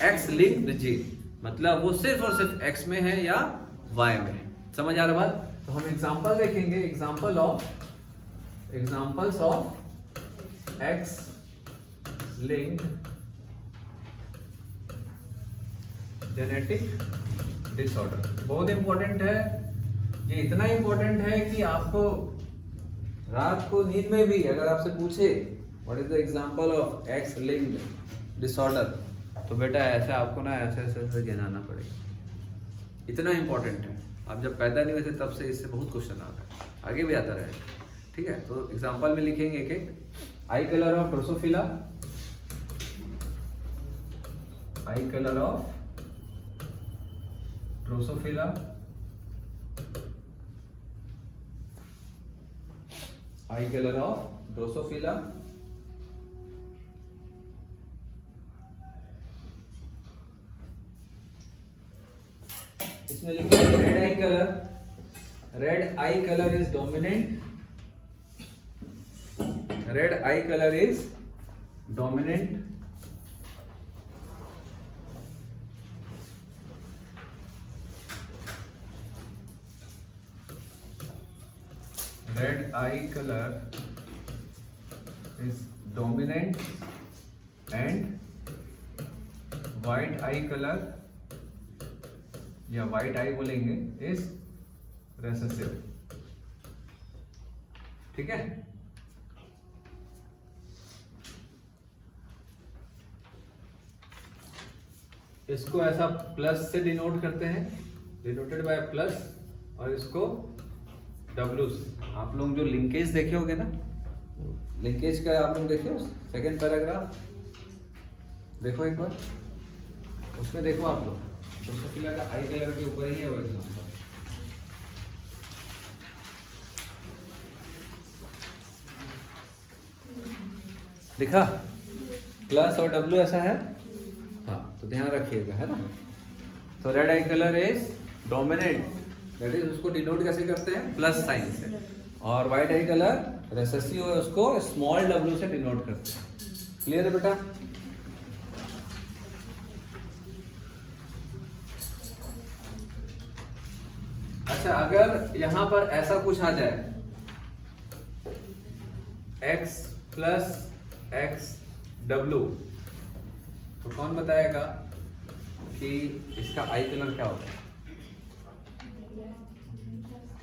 एक्स लिंक्ड जीन, मतलब वो सिर्फ और सिर्फ एक्स में है या वाई में है। समझ आ रहा बात? तो हम एग्जांपल देखेंगे, examples of x linked genetic disorder. बहुत इंपॉर्टेंट है, ये इतना इंपॉर्टेंट है कि आपको रात को नींद में भी अगर आपसे पूछे what is the example of x linked disorder, तो बेटा ऐसे आपको ना ऐसे ऐसे ऐसे गिनाना पड़ेगा। इतना इंपॉर्टेंट है। आप जब पैदा नहीं हुए थे तब से इससे बहुत क्वेश्चन आता है, आगे भी आता रहेगा। ठीक है, तो एग्जांपल में लिखेंगे एक एक। आई colour of Drosophila, I colour of Drosophila, I colour of Drosophila, इसमें लिखेंगे red I colour. Red I colour is dominant, red I colour is dominant, red eye color is dominant and white eye color या white eye बोलेंगे is recessive। ठीक है, इसको ऐसा plus से denote करते हैं, डिनोटेड बाय प्लस, और इसको W। आप लोग जो लिंकेज देखे होंगे ना, लिंकेज का आप लोग देखे सेकंड पैराग्राफ, देखो एक बार उसमें देखो आप लोग, ड्रोसोफिला का आई कलर के ऊपर ही है वो एग्जांपल। दिखा प्लस और W ऐसा है, हाँ तो ध्यान रखिएगा, है ना। तो red I colour is dominant, that is उसको डिनोट कैसे करते हैं, प्लस साइन से, और व्हाइट आई कलर रेसेसिव है, उसको स्मॉल w से डिनोट करते हैं। क्लियर है बेटा? अच्छा, अगर यहां पर ऐसा कुछ आ जाए x प्लस एक्स डब्लू, तो कौन बताएगा कि इसका आई कलर क्या होता है?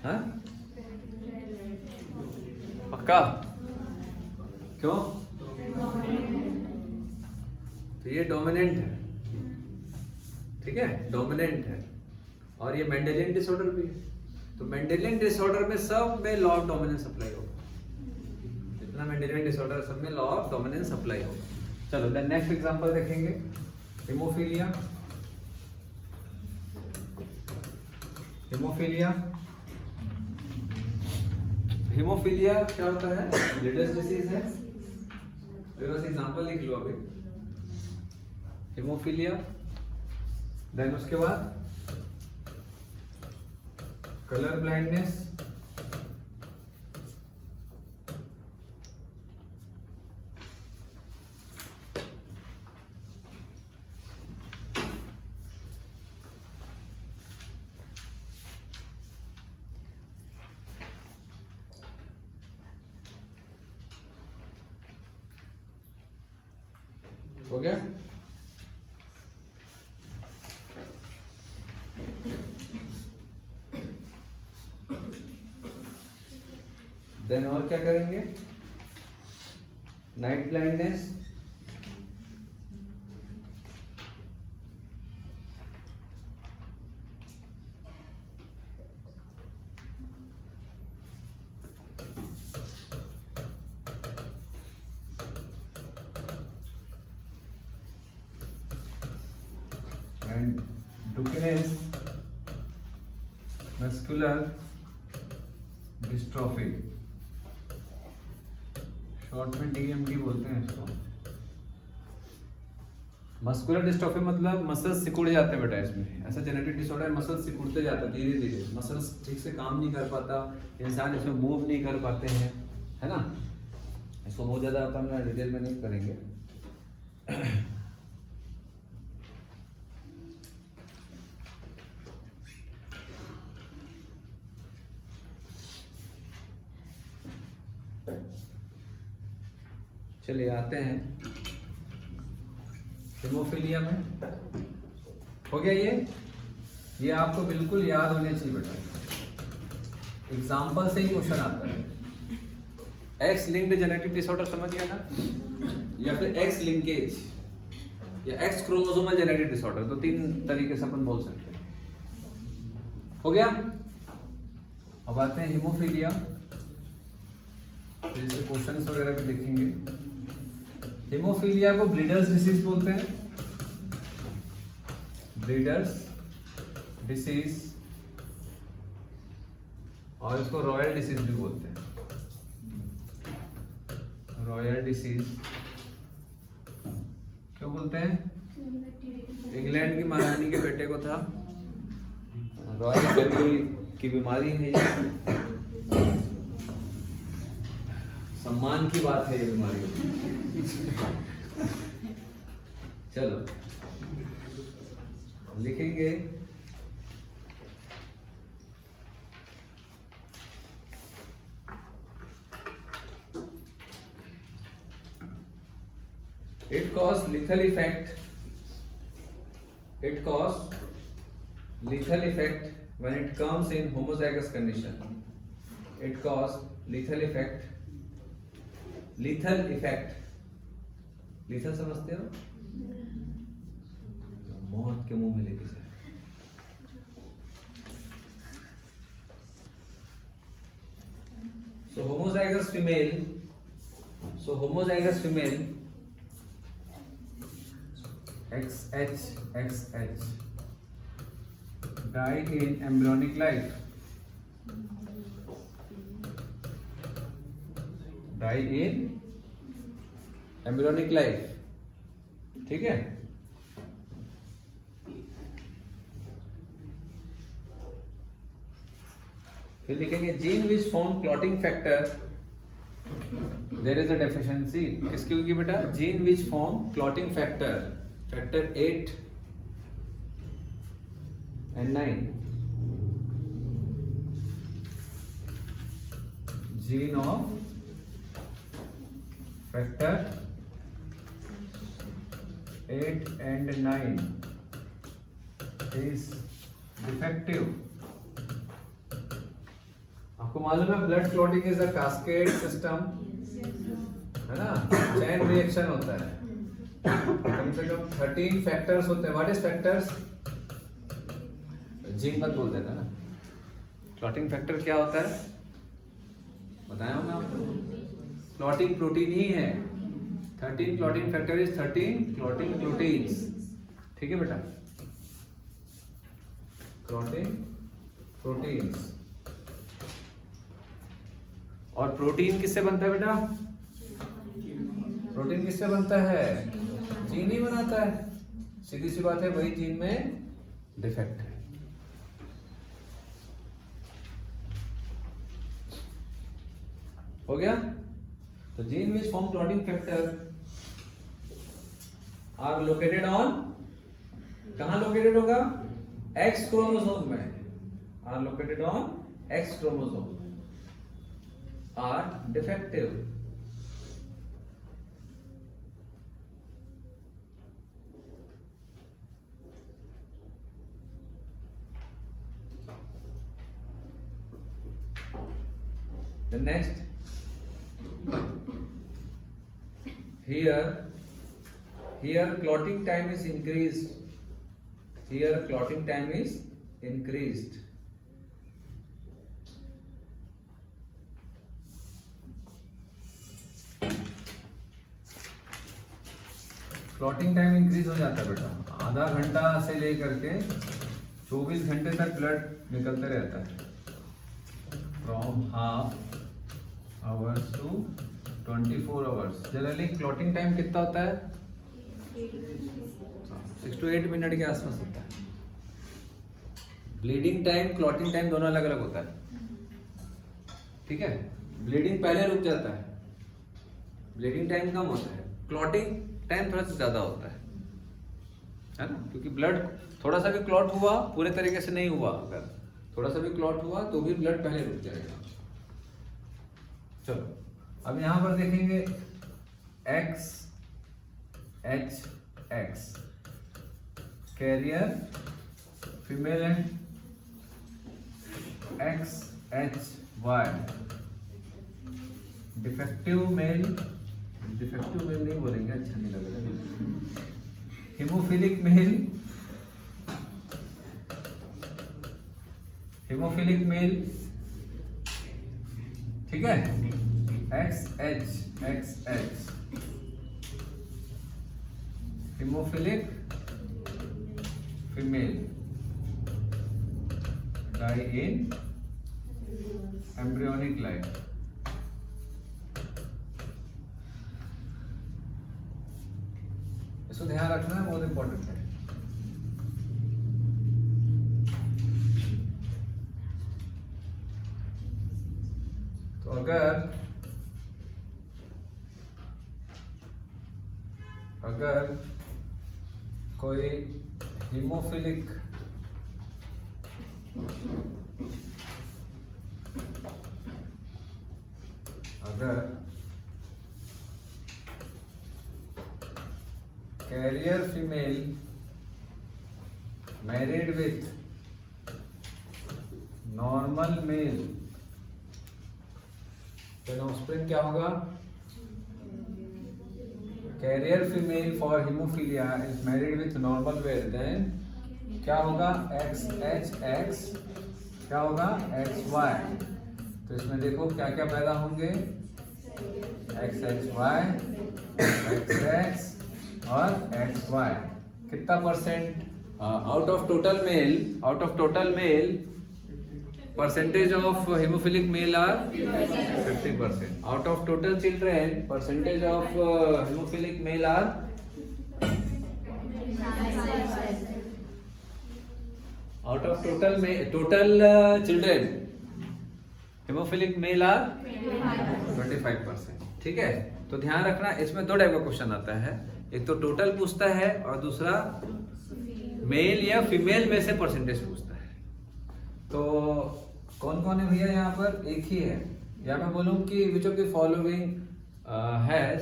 हाँ? पक्का? क्यों? तो ये डोमिनेंट है, ठीक है, डोमिनेंट है, और ये मेंडेलियन डिसऑर्डर भी है। तो मेंडेलियन डिसऑर्डर में सब में लॉ ऑफ डोमिनेंस अप्लाई होगा, जितना मेंडेलियन डिसऑर्डर सब में लॉ ऑफ डोमिनेंस अप्लाई होगा। चलो देन नेक्स्ट एग्जांपल देखेंगे, हेमोफीलिया। हेमोफीलिया, हेमोफीलिया क्या होता है? ब्लीडर्स डिसीज है। बस एग्जांपल लिख लो अभी, हेमोफीलिया। देन उसके बाद कलर ब्लाइंडनेस, हो गया? देन और क्या करेंगे? Night blindness, and Duchenne muscular dystrophy, short में DMD बोलते हैं इसको। मस्कुलर डिस्ट्रॉफी मतलब मसल्स सिकुड़ जाते हैं बेटा, इसमें ऐसा जेनेटिक डिसऑर्डर, मसल्स सिकुड़ते जाते हैं धीरे धीरे, मसल्स ठीक से काम नहीं कर पाता, इंसान इसमें मूव नहीं कर पाते हैं, है ना। इसको बहुत ज़्यादा अपन डिटेल में नहीं करेंगे। चलिए आते हैं हेमोफीलिया में। हो गया ये आपको बिल्कुल याद होने चाहिए बेटा। एग्जाम्पल से ही क्वेश्चन आता है। एक्स लिंक्ड जेनेटिक डिसऑर्डर समझ गया ना, या फिर एक्स लिंकेज या एक्स क्रोमोसोमल जेनेटिक डिसऑर्डर, तो 3 तरीके से अपन बोल सकते हैं। हो गया। अब आते हैं हीमोफीलिया, जैसे क्वेश्चंस वगैरह भी देखेंगे। हीमोफीलिया को ब्रीडर्स डिसीज बोलते हैं, ब्रीडर्स डिसीज, और इसको रॉयल डिसीज भी बोलते हैं, रॉयल डिसीज। क्यों बोलते हैं? इंग्लैंड की महारानी के बेटे को था, रॉयल फैमिली की बीमारी है ये, सम्मान की बात है ये बीमारी। चलो लिखेंगे it cause lethal effect, it cause lethal effect when it comes in homozygous condition, it cause lethal effect, lethal effect, lethal समझते हो? मौत के मुंह में लेके जाए। So homozygous female XH die in embryonic life, die in embryonic life, ठीक है। फिर लिखेंगे gene which form clotting factor, there is a deficiency. किसकी होगी बेटा? Gene which form clotting factor, factor 8 and 9, gene of factor 8 and 9 is defective। आपको मालूम है blood clotting is a cascade system, है ना, चेन रिएक्शन होता है, कम से कम 13 फैक्टर्स होते हैं। What is factors? जीन मत बोल देना ना। क्लॉटिंग फैक्टर क्या होता है बताया हूं मैं आपको, क्लॉटिंग प्रोटीन ही है। 13 clotting factor is 13 clotting proteins, ठीक है बेटा, क्लॉटिंग प्रोटीन्स। और प्रोटीन किससे बनता है बेटा? प्रोटीन किससे बनता है? जीन ही बनाता है, सीधी सी बात है, वही जीन में डिफेक्ट है। हो गया। तो gene which form clotting factor are located on, कहां लोकेटेड होगा? एक्स क्रोमोसोम में, are located on X chromosome, are defective. The next, here clotting time is increased, here clotting time is increased, clotting time increase हो जाता है बेटा, आधा घंटा से लेकर के 24 घंटे तक ब्लड निकलते रहता है, from half hours to 24 hours. Generally clotting time कितना होता है? 6 to 8 मिनट के आसपास होता है। ब्लीडिंग टाइम क्लॉटिंग टाइम दोनों अलग अलग होता है, ठीक है। ब्लीडिंग पहले रुक जाता है, ब्लीडिंग टाइम कम होता है, क्लॉटिंग टाइम थोड़ा सा ज्यादा होता है ना, क्योंकि ब्लड थोड़ा सा भी क्लॉट हुआ, पूरे तरीके से नहीं हुआ, अगर थोड़ा सा भी क्लॉट हुआ तो भी ब्लड पहले रुक जाएगा। चलो अब यहां पर देखेंगे X H X, carrier female and X HY। Defective male नहीं बोलेंगे, अच्छा नहीं लगेगा। हीमोफिलिक मेल, ठीक है, XH। हीमोफिलिक फीमेल डाई इन एम्ब्रियोनिक लाइफ। इसको ध्यान रखना है, बहुत इंपॉर्टेंट है। तो अगर कोई haemophilic carrier female married with normal male, तो ऑफस्प्रिंग क्या होगा? Carrier female for haemophilia is married with normal male, then क्या होगा? XHX, क्या होगा? XY। तो इसमें देखो क्या क्या पैदा होंगे, XHY, XX और XY। कितना percent? Out of total male percentage of haemophilic male are 50%। Out of total children percentage of haemophilic male are out of total children haemophilic male are 25%। ठीक है, तो ध्यान रखना, इसमें दो टाइप का क्वेश्चन आता है, एक तो टोटल पूछता है और दूसरा मेल या फीमेल में से परसेंटेज पूछता है। तो कौन कौन है भैया यहाँ पर? एक ही है। या मैं बोलूँ कि which of the following has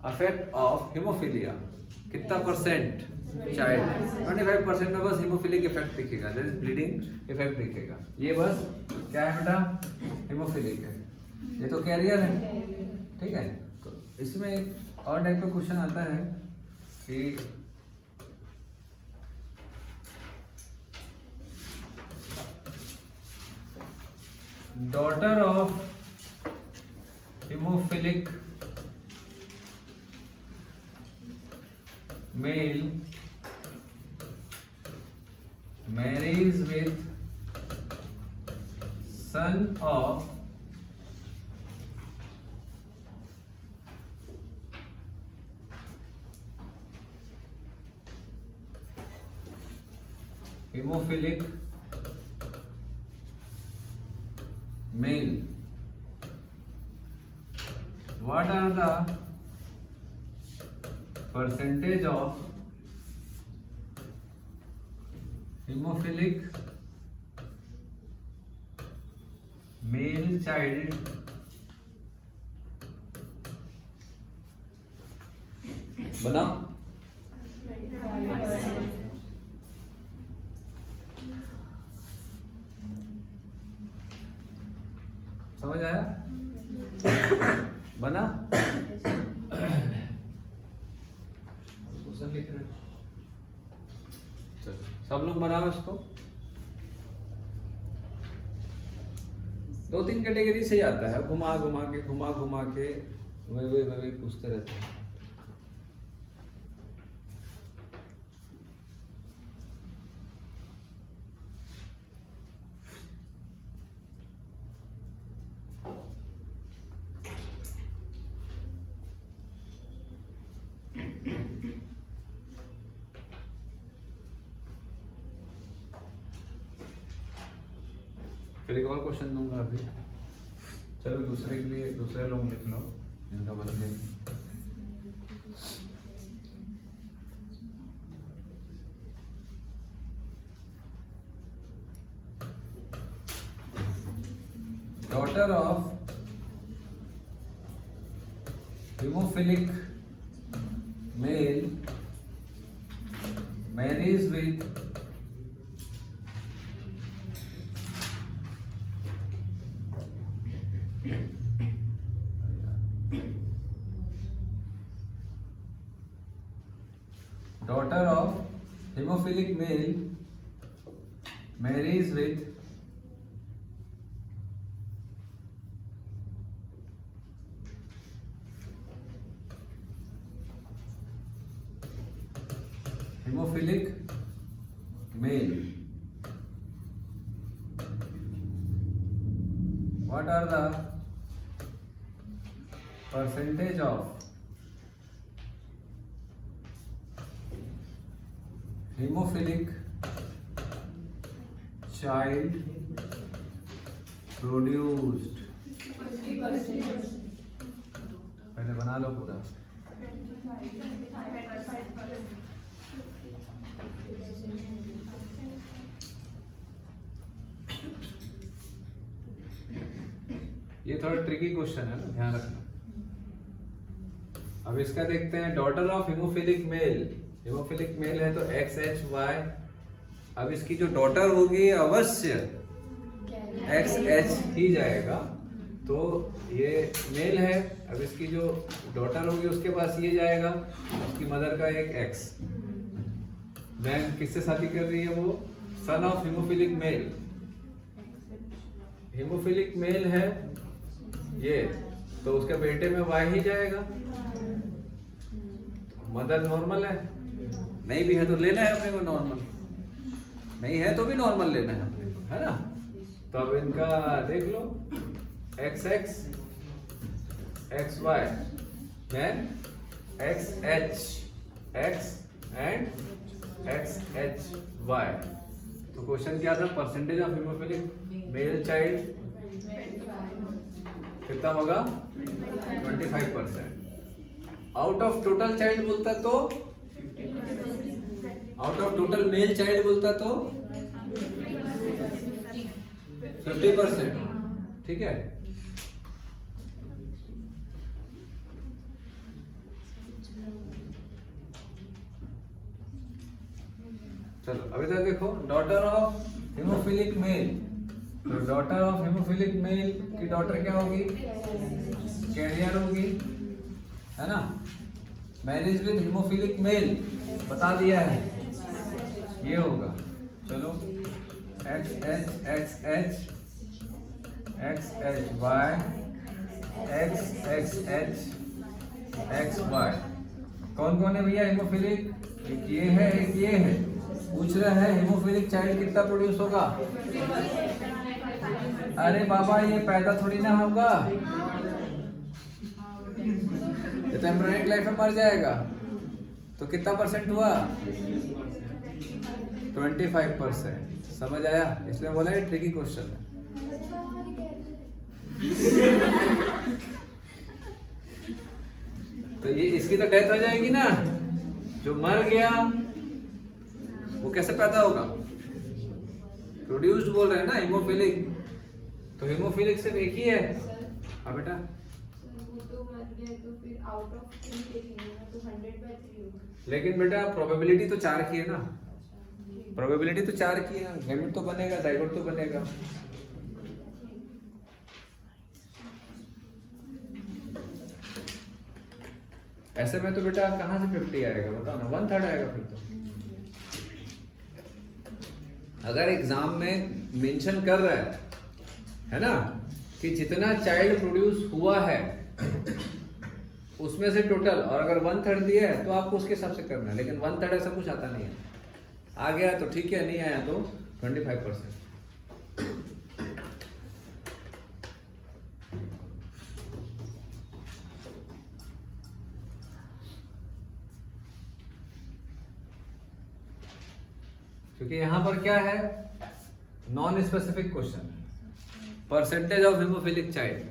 affect of haemophilia, कितना परसेंट चाइल्ड? 25% में बस हीमोफिलिक इफेक्ट दिखेगा, दैट इज ब्लीडिंग इफेक्ट दिखेगा। ये बस क्या है बेटा? हीमोफिलिक है। ये तो कैरियर है, ठीक है। तो इसमें एक और टाइप का क्वेश्चन आता है कि daughter of haemophilic male marries with son of hemophilic male. What are the percentage of hemophilic male child बना? समझ आया? बना? लिख रहे, सब लोग बनाओ इसको। 2-3 कैटेगरी से आता है, घुमा घुमा के वही पूछते रहते हैं। फिर एक और क्वेश्चन दूंगा अभी। चलो दूसरे के लिए दूसरे लोग लिख लो इनका बदल। Daughter of haemophilic male marriage with daughter of hemophilic male marries with hemophilic male. What are the percentage of hemophilic child produced? पहले बना लो पूरा. ये थोड़ा ट्रिकी क्वेश्चन है ना, ध्यान रखना. अब इसका देखते हैं. Daughter of haemophilic male, haemophilic male है तो XHY. अब इसकी जो डॉटर होगी अवश्य XX ही जाएगा. तो ये मेल है, अब इसकी जो डॉटर होगी उसके पास ये जाएगा, उसकी मदर का एक X. देन किससे शादी कर रही है वो? Son of haemophilic male. Haemophilic male है ये, तो उसके बेटे में Y ही जाएगा. मदर नॉर्मल है, नहीं भी है तो लेना है अपने को नॉर्मल, नहीं है तो भी नॉर्मल लेना है अपने को, है ना. तो अब इनका देख लो, XX XY then XH X and XHY. तो क्वेश्चन क्या था? Percentage of haemophilic male child कितना होगा? 25%. आउट ऑफ टोटल चाइल्ड बोलता तो, out of total male child बोलता तो 50%. ठीक है. चलो अभी तक देखो. डॉटर ऑफ हिमोफिलिक मेल, तो डॉटर ऑफ हिमोफिलिक मेल की डॉटर क्या होगी? कैरियर होगी, है ना. मैरिज विद हिमोफिलिक मेल बता दिया है, ये होगा. चलो XH XH XHY XXH XY. कौन कौन है भैया हिमोफिलिक? एक ये है, एक ये है. पूछ रहा है हिमोफिलिक चाइल्ड कितना प्रोड्यूस होगा? अरे बाबा ये पैदा थोड़ी ना होगा, ये तो एम्ब्रियोनिक लाइफ में मर जाएगा. तो कितना परसेंट हुआ? 25%. समझ आया? इसलिए बोला है ट्रिकी क्वेश्चन है. तो ये इसकी तो डेथ हो जाएगी ना. जो मर गया वो कैसे पैदा होगा? प्रोड्यूस्ड बोल रहे हैं ना हिमोफिलिक, तो हिमोफिलिक सिर्फ एक ही है. हाँ बेटा, लेकिन बेटा प्रोबेबिलिटी तो 4 की है ना. प्रोबेबिलिटी तो 4 की है. गैमेट तो बनेगा, जाइगोट तो बनेगा. ऐसे में तो बेटा कहाँ से 50 आएगा बताओ ना? 1/3 आएगा फिर तो. अगर एग्जाम में मेंशन कर रहा है ना, कि जितना चाइल्ड प्रोड्यूस हुआ है उसमें से टोटल, और अगर 1/3 दिया है तो आपको उसके हिसाब से करना है. लेकिन 1/3 ऐसा कुछ आता नहीं है. आ गया तो ठीक है, नहीं आया तो 25%. क्योंकि यहां पर क्या है? Non specific question. Percentage of haemophilic child,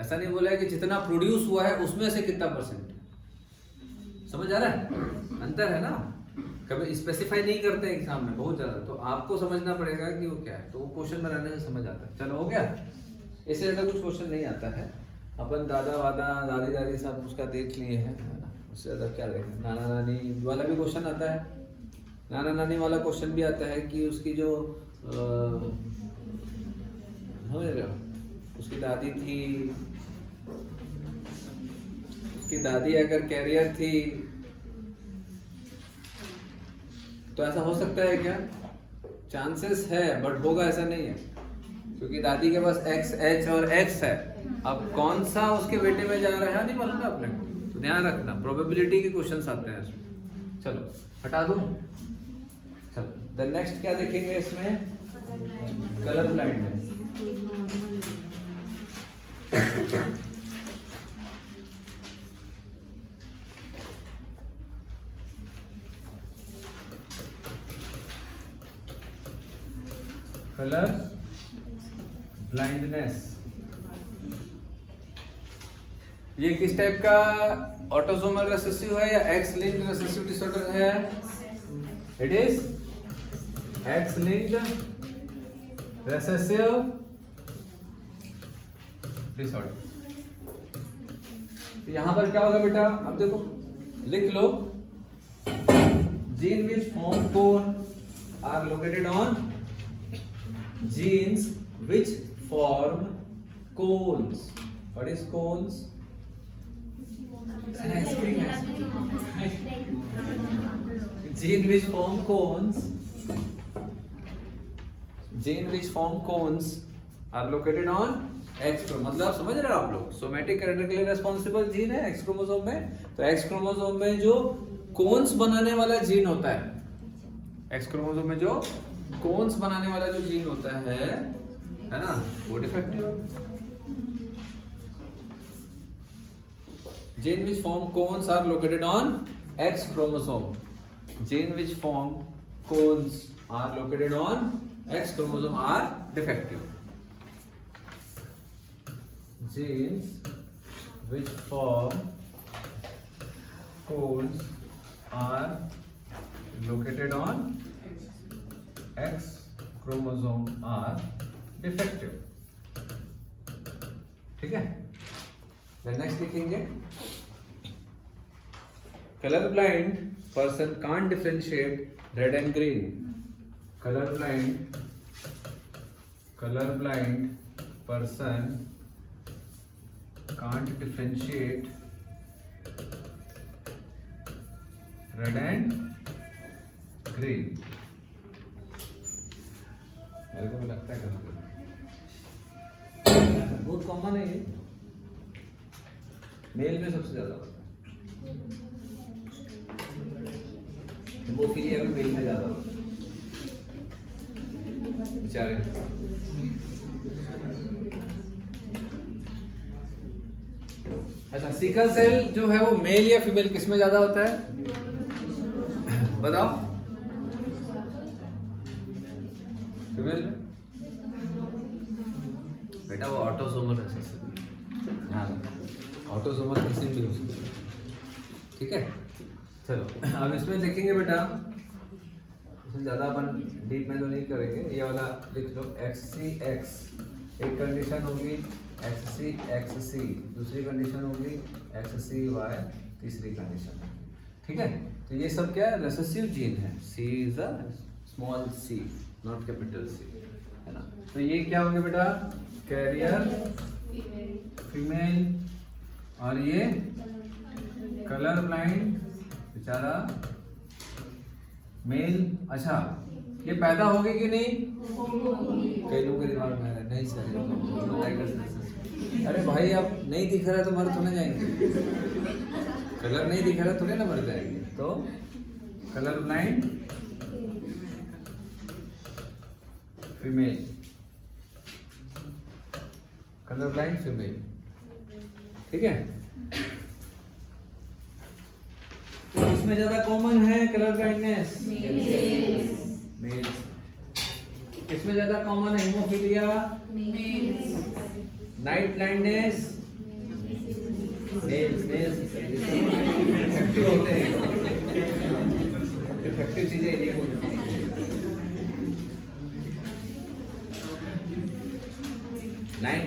ऐसा नहीं बोला है कि जितना प्रोड्यूस हुआ है उसमें से कितना परसेंट. समझ आ रहा है? अंतर है ना. कभी स्पेसिफाई नहीं करते एग्जाम में बहुत ज्यादा, तो आपको समझना पड़ेगा कि वो क्या है. तो वो क्वेश्चन में रहने से समझ आता है. चलो हो गया. इससे ज्यादा कुछ क्वेश्चन नहीं आता है. अपन दादा वादा दादी दादी सब उसका देख लिए हैं, उससे ज्यादा क्या देखें. नाना नानी वाला भी क्वेश्चन आता है. नाना नानी वाला क्वेश्चन भी आता है कि उसकी जो समझ रहे हो, उसकी दादी थी, उसकी दादी अगर कैरियर थी तो ऐसा हो सकता है क्या? चांसेस है बट होगा ऐसा नहीं है, क्योंकि दादी के पास एक्स एच और एक्स है। अब कौन सा उसके बेटे में जा रहा है नहीं मालूम ना अपने को, तो ध्यान रखना प्रोबेबिलिटी के क्वेश्चंस आते हैं इसमें। चलो हटा दो। चलो द नेक्स्ट क्या देखेंगे इसमें? Colour blindness. कलर ब्लाइंडनेस ये किस टाइप का ऑटोसोमल रिसेसिव है या एक्स लिंक्ड रिसेसिव डिसऑर्डर है? It is X linked recessive disorder. यहां पर क्या होगा बेटा? अब देखो लिख लो, gene which form cone are located on genes which form cones. What is cones? An ice cream. Gene which form cones. Gene which form cones are located on X chromosome. मतलब समझ रहे हो आप लोग? सोमेटिक कैरेक्टर के लिए responsible gene है X chromosome में, तो X क्रोमोसोम में जो कोन्स बनाने वाला जीन होता है, X क्रोमोसोम में जो कोन्स बनाने वाला जो जीन होता है ना, वो defective. Gene which form cones are located on X chromosome. Gene which form cones are located on X chromosome are defective. Genes which form cones are located on X chromosome are defective। ठीक है, then next लिखेंगे color blind person can't differentiate red and green। color blind person can't differentiate red and green। मेरे को लगता है बहुत common है ये, मेल में सबसे ज्यादा होता है, हिमोफीलिया में मेल में ज्यादा होता है बेचारे। अच्छा, सिकल सेल जो है वो मेल या फीमेल किस में ज्यादा होता है बताओ? फीमेल में बेटा, वो ऑटोसोमल रिसेसिव, ऑटोसोमल रिसेसिव भी हो सकता है। ठीक है, चलो अब इसमें देखेंगे बेटा, इसमें ज़्यादा अपन डीप में तो नहीं करेंगे, ये वाला लिख लो XCX, एक कंडीशन होगी XCXC, दूसरी कंडीशन होगी XCY, तीसरी कंडीशन। ठीक है, तो ये सब क्या है? रिसेसिव जीन है। C is a small c, not capital C, है ना। तो ये क्या होंगे बेटा? कैरियर फीमेल, और ये कलर ब्लाइंड बेचारा मेल। अच्छा, ये पैदा होगी कि नहीं? कई लोगों के दिमाग में है नहीं सर, अरे भाई आप नहीं दिख रहा तो मर थोड़े जाएंगे, कलर नहीं दिख रहा थोड़े ना मर जाएंगे। तो colour blind female, colour blind female. ठीक है, तो इसमें ज्यादा कॉमन है कलर ब्लाइंडनेस मेल। इसमें ज्यादा कॉमन है haemophilia, night blindness male. Effective होते हैं, इफेक्टिव चीजें ये होती हैं। नाइट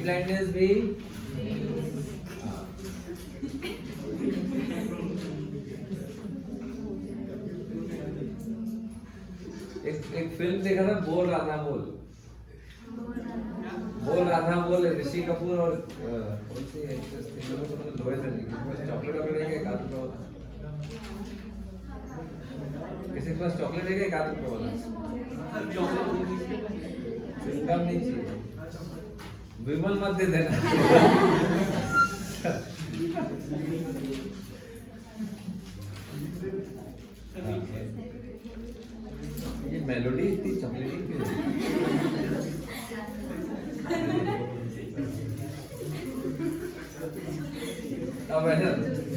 ब्लाइंडनेस भी एक फिल्म देखा था, बोल रहा था ऋषि कपूर और कौन सी चॉकलेट पास चॉकलेट है क्या? 1 आध रुपये वाला इनकम नहीं चाहिए, विमल मत दे देना। ये मेलोडी इतनी चॉकलेटी क्यों है? अब ऐसा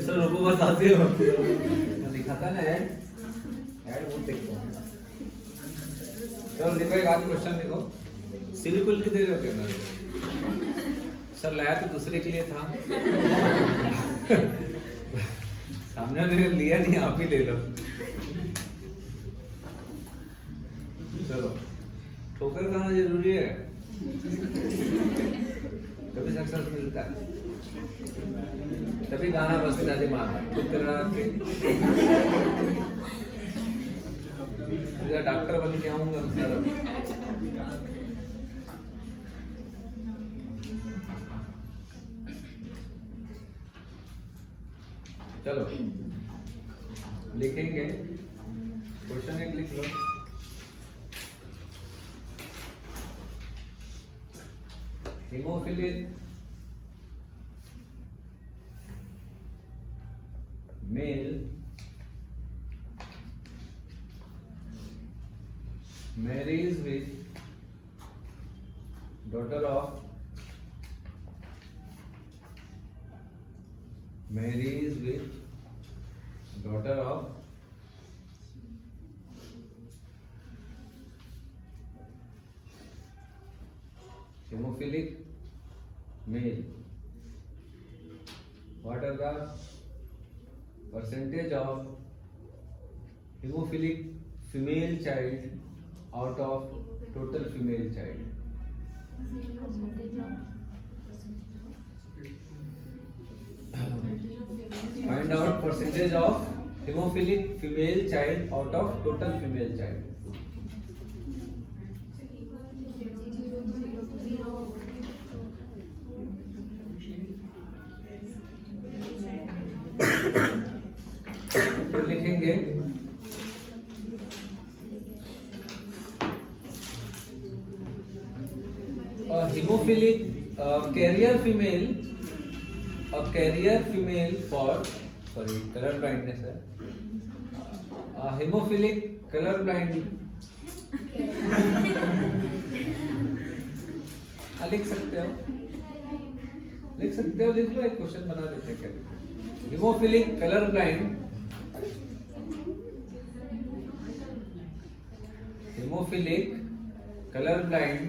सर रुको बताते हो, दिखाता ना ऐड वो देखो। चलो देखो एक आध क्वेश्चन देखो, सिलिकॉन की दे रहे हो क्या? सर लाया तो दूसरे के लिए था। सामने मैंने लिया नहीं, आप ही ले लो। चलो ठोकर खाना जरूरी है, कभी सक्सेस मिलता है, तभी गाना बजता है दिमाग में। ठोकरा के डॉक्टर बन के आऊंगा सर। चलो लिखेंगे, क्वेश्चन एक लिख लो। Haemophilic mail marries with daughter of hemophilic male. What are the percentage of hemophilic female child out of total female child? Find out percentage of hemophilic female child out of total female child. तो लिखेंगे hemophilic carrier female for color blindness है, hemophilic color blind लिख सकते हो, लिख लो, एक question बना देते हैं। hemophilic color blind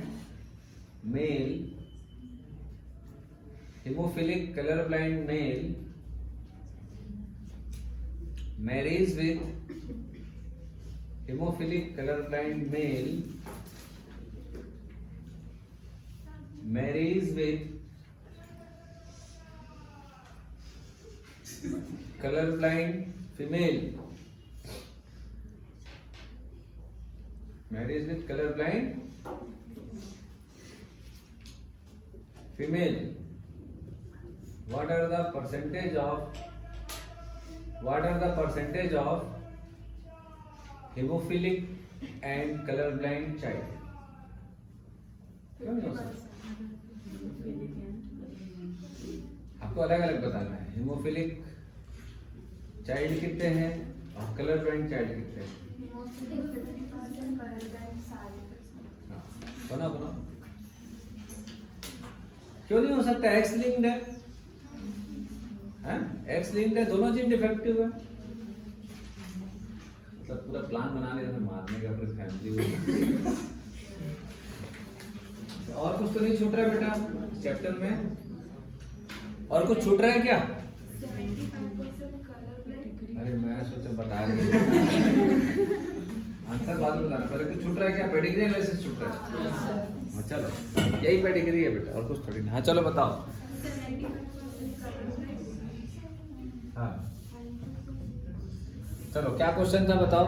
male marries with hemophilic colorblind male marries with colorblind female what are the percentage of hemophilic and colorblind child? क्यों नहीं हो सकता? आपको अलग अलग बताना है, हेमोफिलिक चाइल्ड कितने हैं और कलर ब्लाइंड चाइल्ड कितने हैं। बनाओ क्यों नहीं हो सकता? एक्स लिंक्ड है, एक्स लिंक्ड है, दोनों जीन डिफेक्टिव है। मतलब पूरा प्लान बना लिया मारने का अपनी फैमिली को। और कुछ तो नहीं छूट रहा है बेटा चैप्टर में? और कुछ छूट रहा है क्या? अरे मैं सोचा बता रही आंसर बाद में बताना, पहले कुछ छूट रहा है क्या? पेडिग्री एनालिसिस छूट रहा है। चलो यही पेडिग्री है बेटा, और कुछ थोड़ी ना। हाँ चलो बताओ। हाँ चलो क्या क्वेश्चन था बताओ,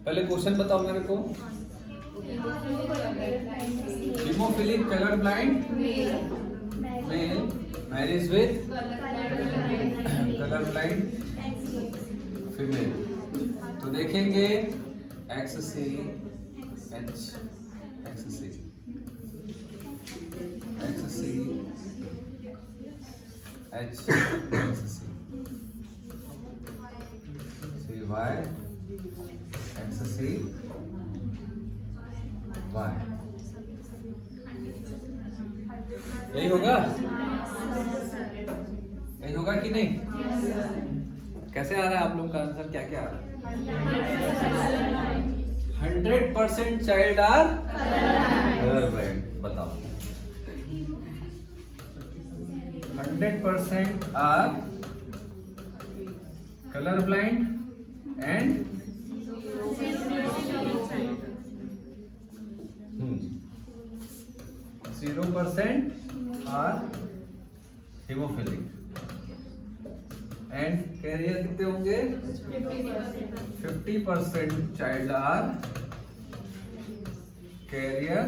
पहले क्वेश्चन बताओ मेरे को। hemophilic color blind male marries with color blind female। तो तो देखेंगे X C H, X C H, X C Y, X C Y, यही होगा, यही होगा कि नहीं? कैसे आ रहा है आप लोगों का आंसर, क्या क्या आ रहा है? 100% चाइल्ड आर कलर ब्लाइंड, बताओ 100% are colour blind and 0% are haemophilic and carrier कितने होंगे? 50% child are carrier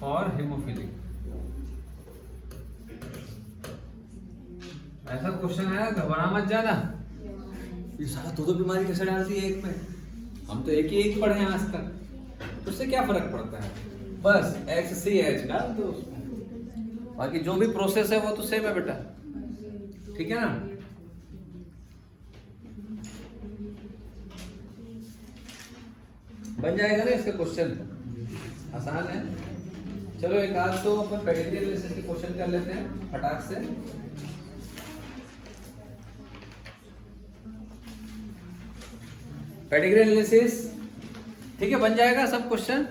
for haemophilic. ऐसा क्वेश्चन है, घबरा मत जाना, ये सारा दो बीमारी कैसे डालती है एक में? हम तो एक ही पढ़े हैं आज तक, तो उससे क्या फर्क पड़ता है? बस एक्स सी एच डाल दो, बाकी जो भी प्रोसेस है वो तो सेम है बेटा, ठीक है ना? बन जाएगा ना इसका क्वेश्चन, आसान है। चलो एक आध तो अपन पेडिग्री एनालिसिस के क्वेश्चन कर लेते हैं फटाक से। पेडिग्री एनालिसिस ठीक है, बन जाएगा सब क्वेश्चन,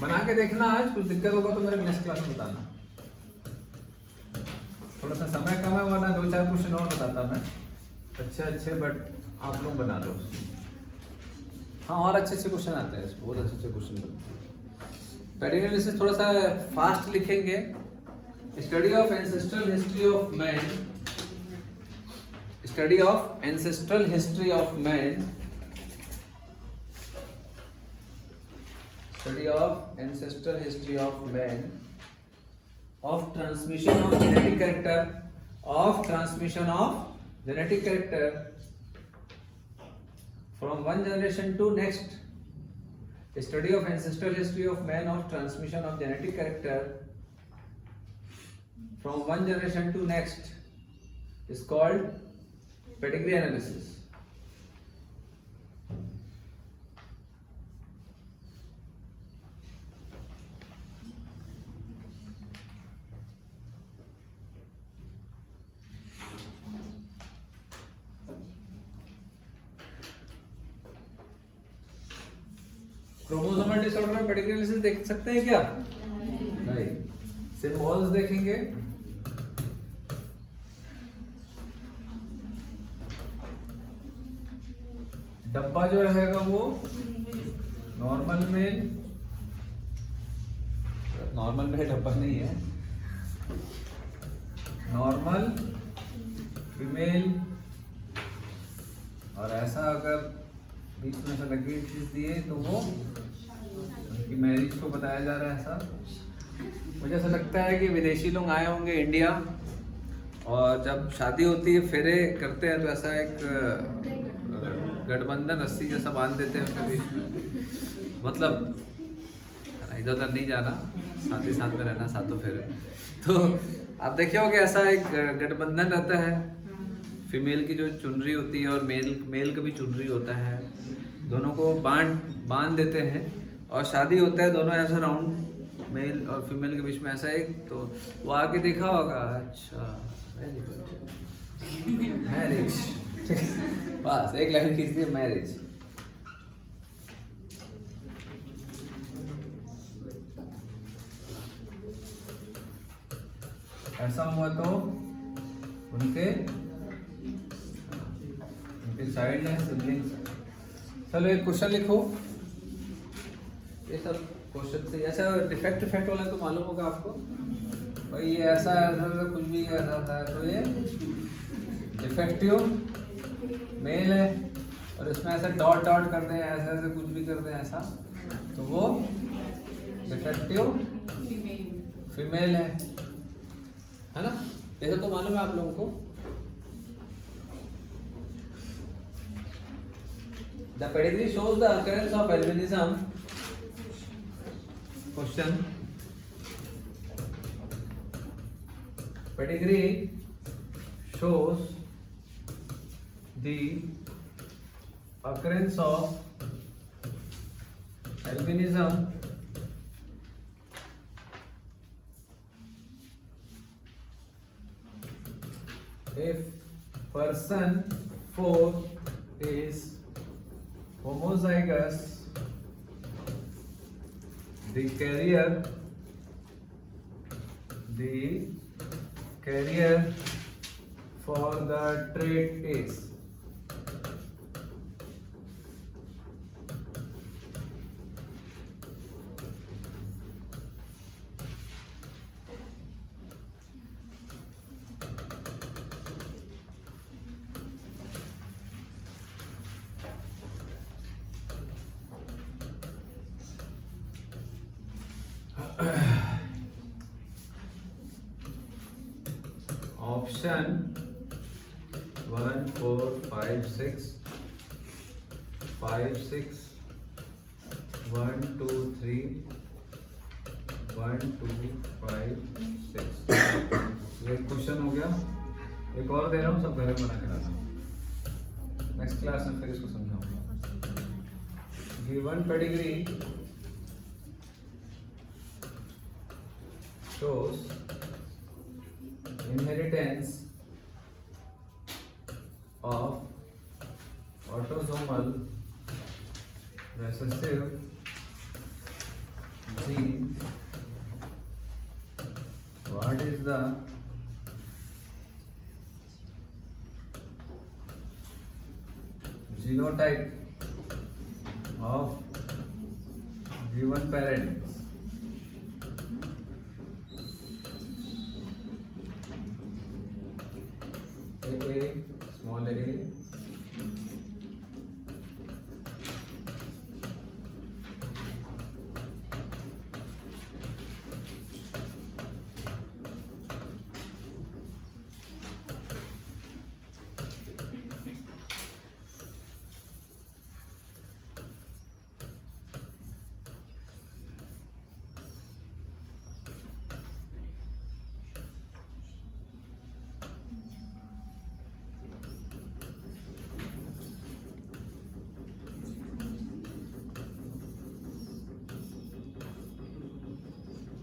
बना के देखना। आज कुछ दिक्कत होगा तो मेरे नेक्स्ट क्लास में बताना, थोड़ा सा समय कम है, वरना 2-4 क्वेश्चन और बताता मैं अच्छे, बट आप लोग बना लो। हाँ, और अच्छे क्वेश्चन आते हैं, बहुत अच्छे क्वेश्चन बनते हैं। पेडिग्री एनालिसिस थोड़ा सा फास्ट लिखेंगे। Study of ancestral history of man, study of ancestral history of man, study of ancestral history of man, of transmission of genetic character, of transmission of genetic character from one generation to next. Study of ancestral history of man, of transmission of genetic character from one generation to next is called pedigree analysis. Chromosomal disorder में pedigree analysis देख सकते हैं क्या? नहीं, symbols देखेंगे। डब्बा जो रहेगा वो नॉर्मल में डब्बा नहीं है, नॉर्मल फीमेल, और ऐसा अगर बीच में से लगी चीज दिए तो वो उनकी मैरिज को बताया जा रहा है। ऐसा मुझे ऐसा लगता है कि विदेशी लोग आए होंगे इंडिया, और जब शादी होती है फेरे करते हैं तो ऐसा एक गठबंधन रस्सी जैसा बांध देते हैं उनके बीच में, मतलब इधर उधर नहीं जाना, साथ ही साथ में रहना, साथों फेरे। तो आप देखे होंगे ऐसा एक गठबंधन रहता है, फीमेल की जो चुनरी होती है और मेल का भी चुनरी होता है, दोनों को बांध देते हैं, और शादी होता है दोनों ऐसा राउंड मेल और फीमेल के बीच में ऐसा एक, तो वो आके देखा होगा, अच्छा मैरिज, बस एक लाइन खींच दी, मैरिज। ऐसा हुआ तो उनके साइड है सिबलिंग्स। चलो एक क्वेश्चन लिखो, ये सब क्वेश्चन से ऐसा डिफेक्ट वाला तो मालूम होगा आपको भाई, ये ऐसा कुछ भी ऐसा था, तो ये डिफेक्टिव मेल है, और इसमें ऐसे डॉट करते हैं, ऐसे कुछ भी करते हैं ऐसा, तो वो डिफेक्टिव फीमेल है ना? ऐसा तो मालूम है आप लोगों को। The pedigree shows the occurrence of albinism. Question. Pedigree shows the occurrence of albinism if person 4 is homozygous, the carrier for the trait is option 1 4 5 6 5 6 1 2 3 1 2 5 6 ये क्वेश्चन हो गया। एक और दे रहा हूँ, सब घर में बना के लाना। नेक्स्ट क्लास में फिर इसको समझाऊंगा। Given pedigree shows inheritance of autosomal recessive gene. What is the genotype of given parent? A, small a,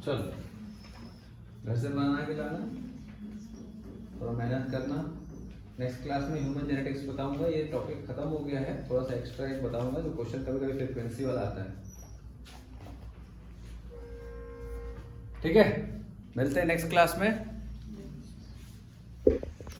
चलो घर से बना के लाना, थोड़ा मेहनत करना। नेक्स्ट क्लास में ह्यूमन जेनेटिक्स बताऊंगा। ये टॉपिक खत्म हो गया है, थोड़ा सा एक्स्ट्रा एक बताऊंगा जो क्वेश्चन कभी कभी फ्रीक्वेंसी वाला आता है। ठीक है, मिलते हैं नेक्स्ट क्लास में।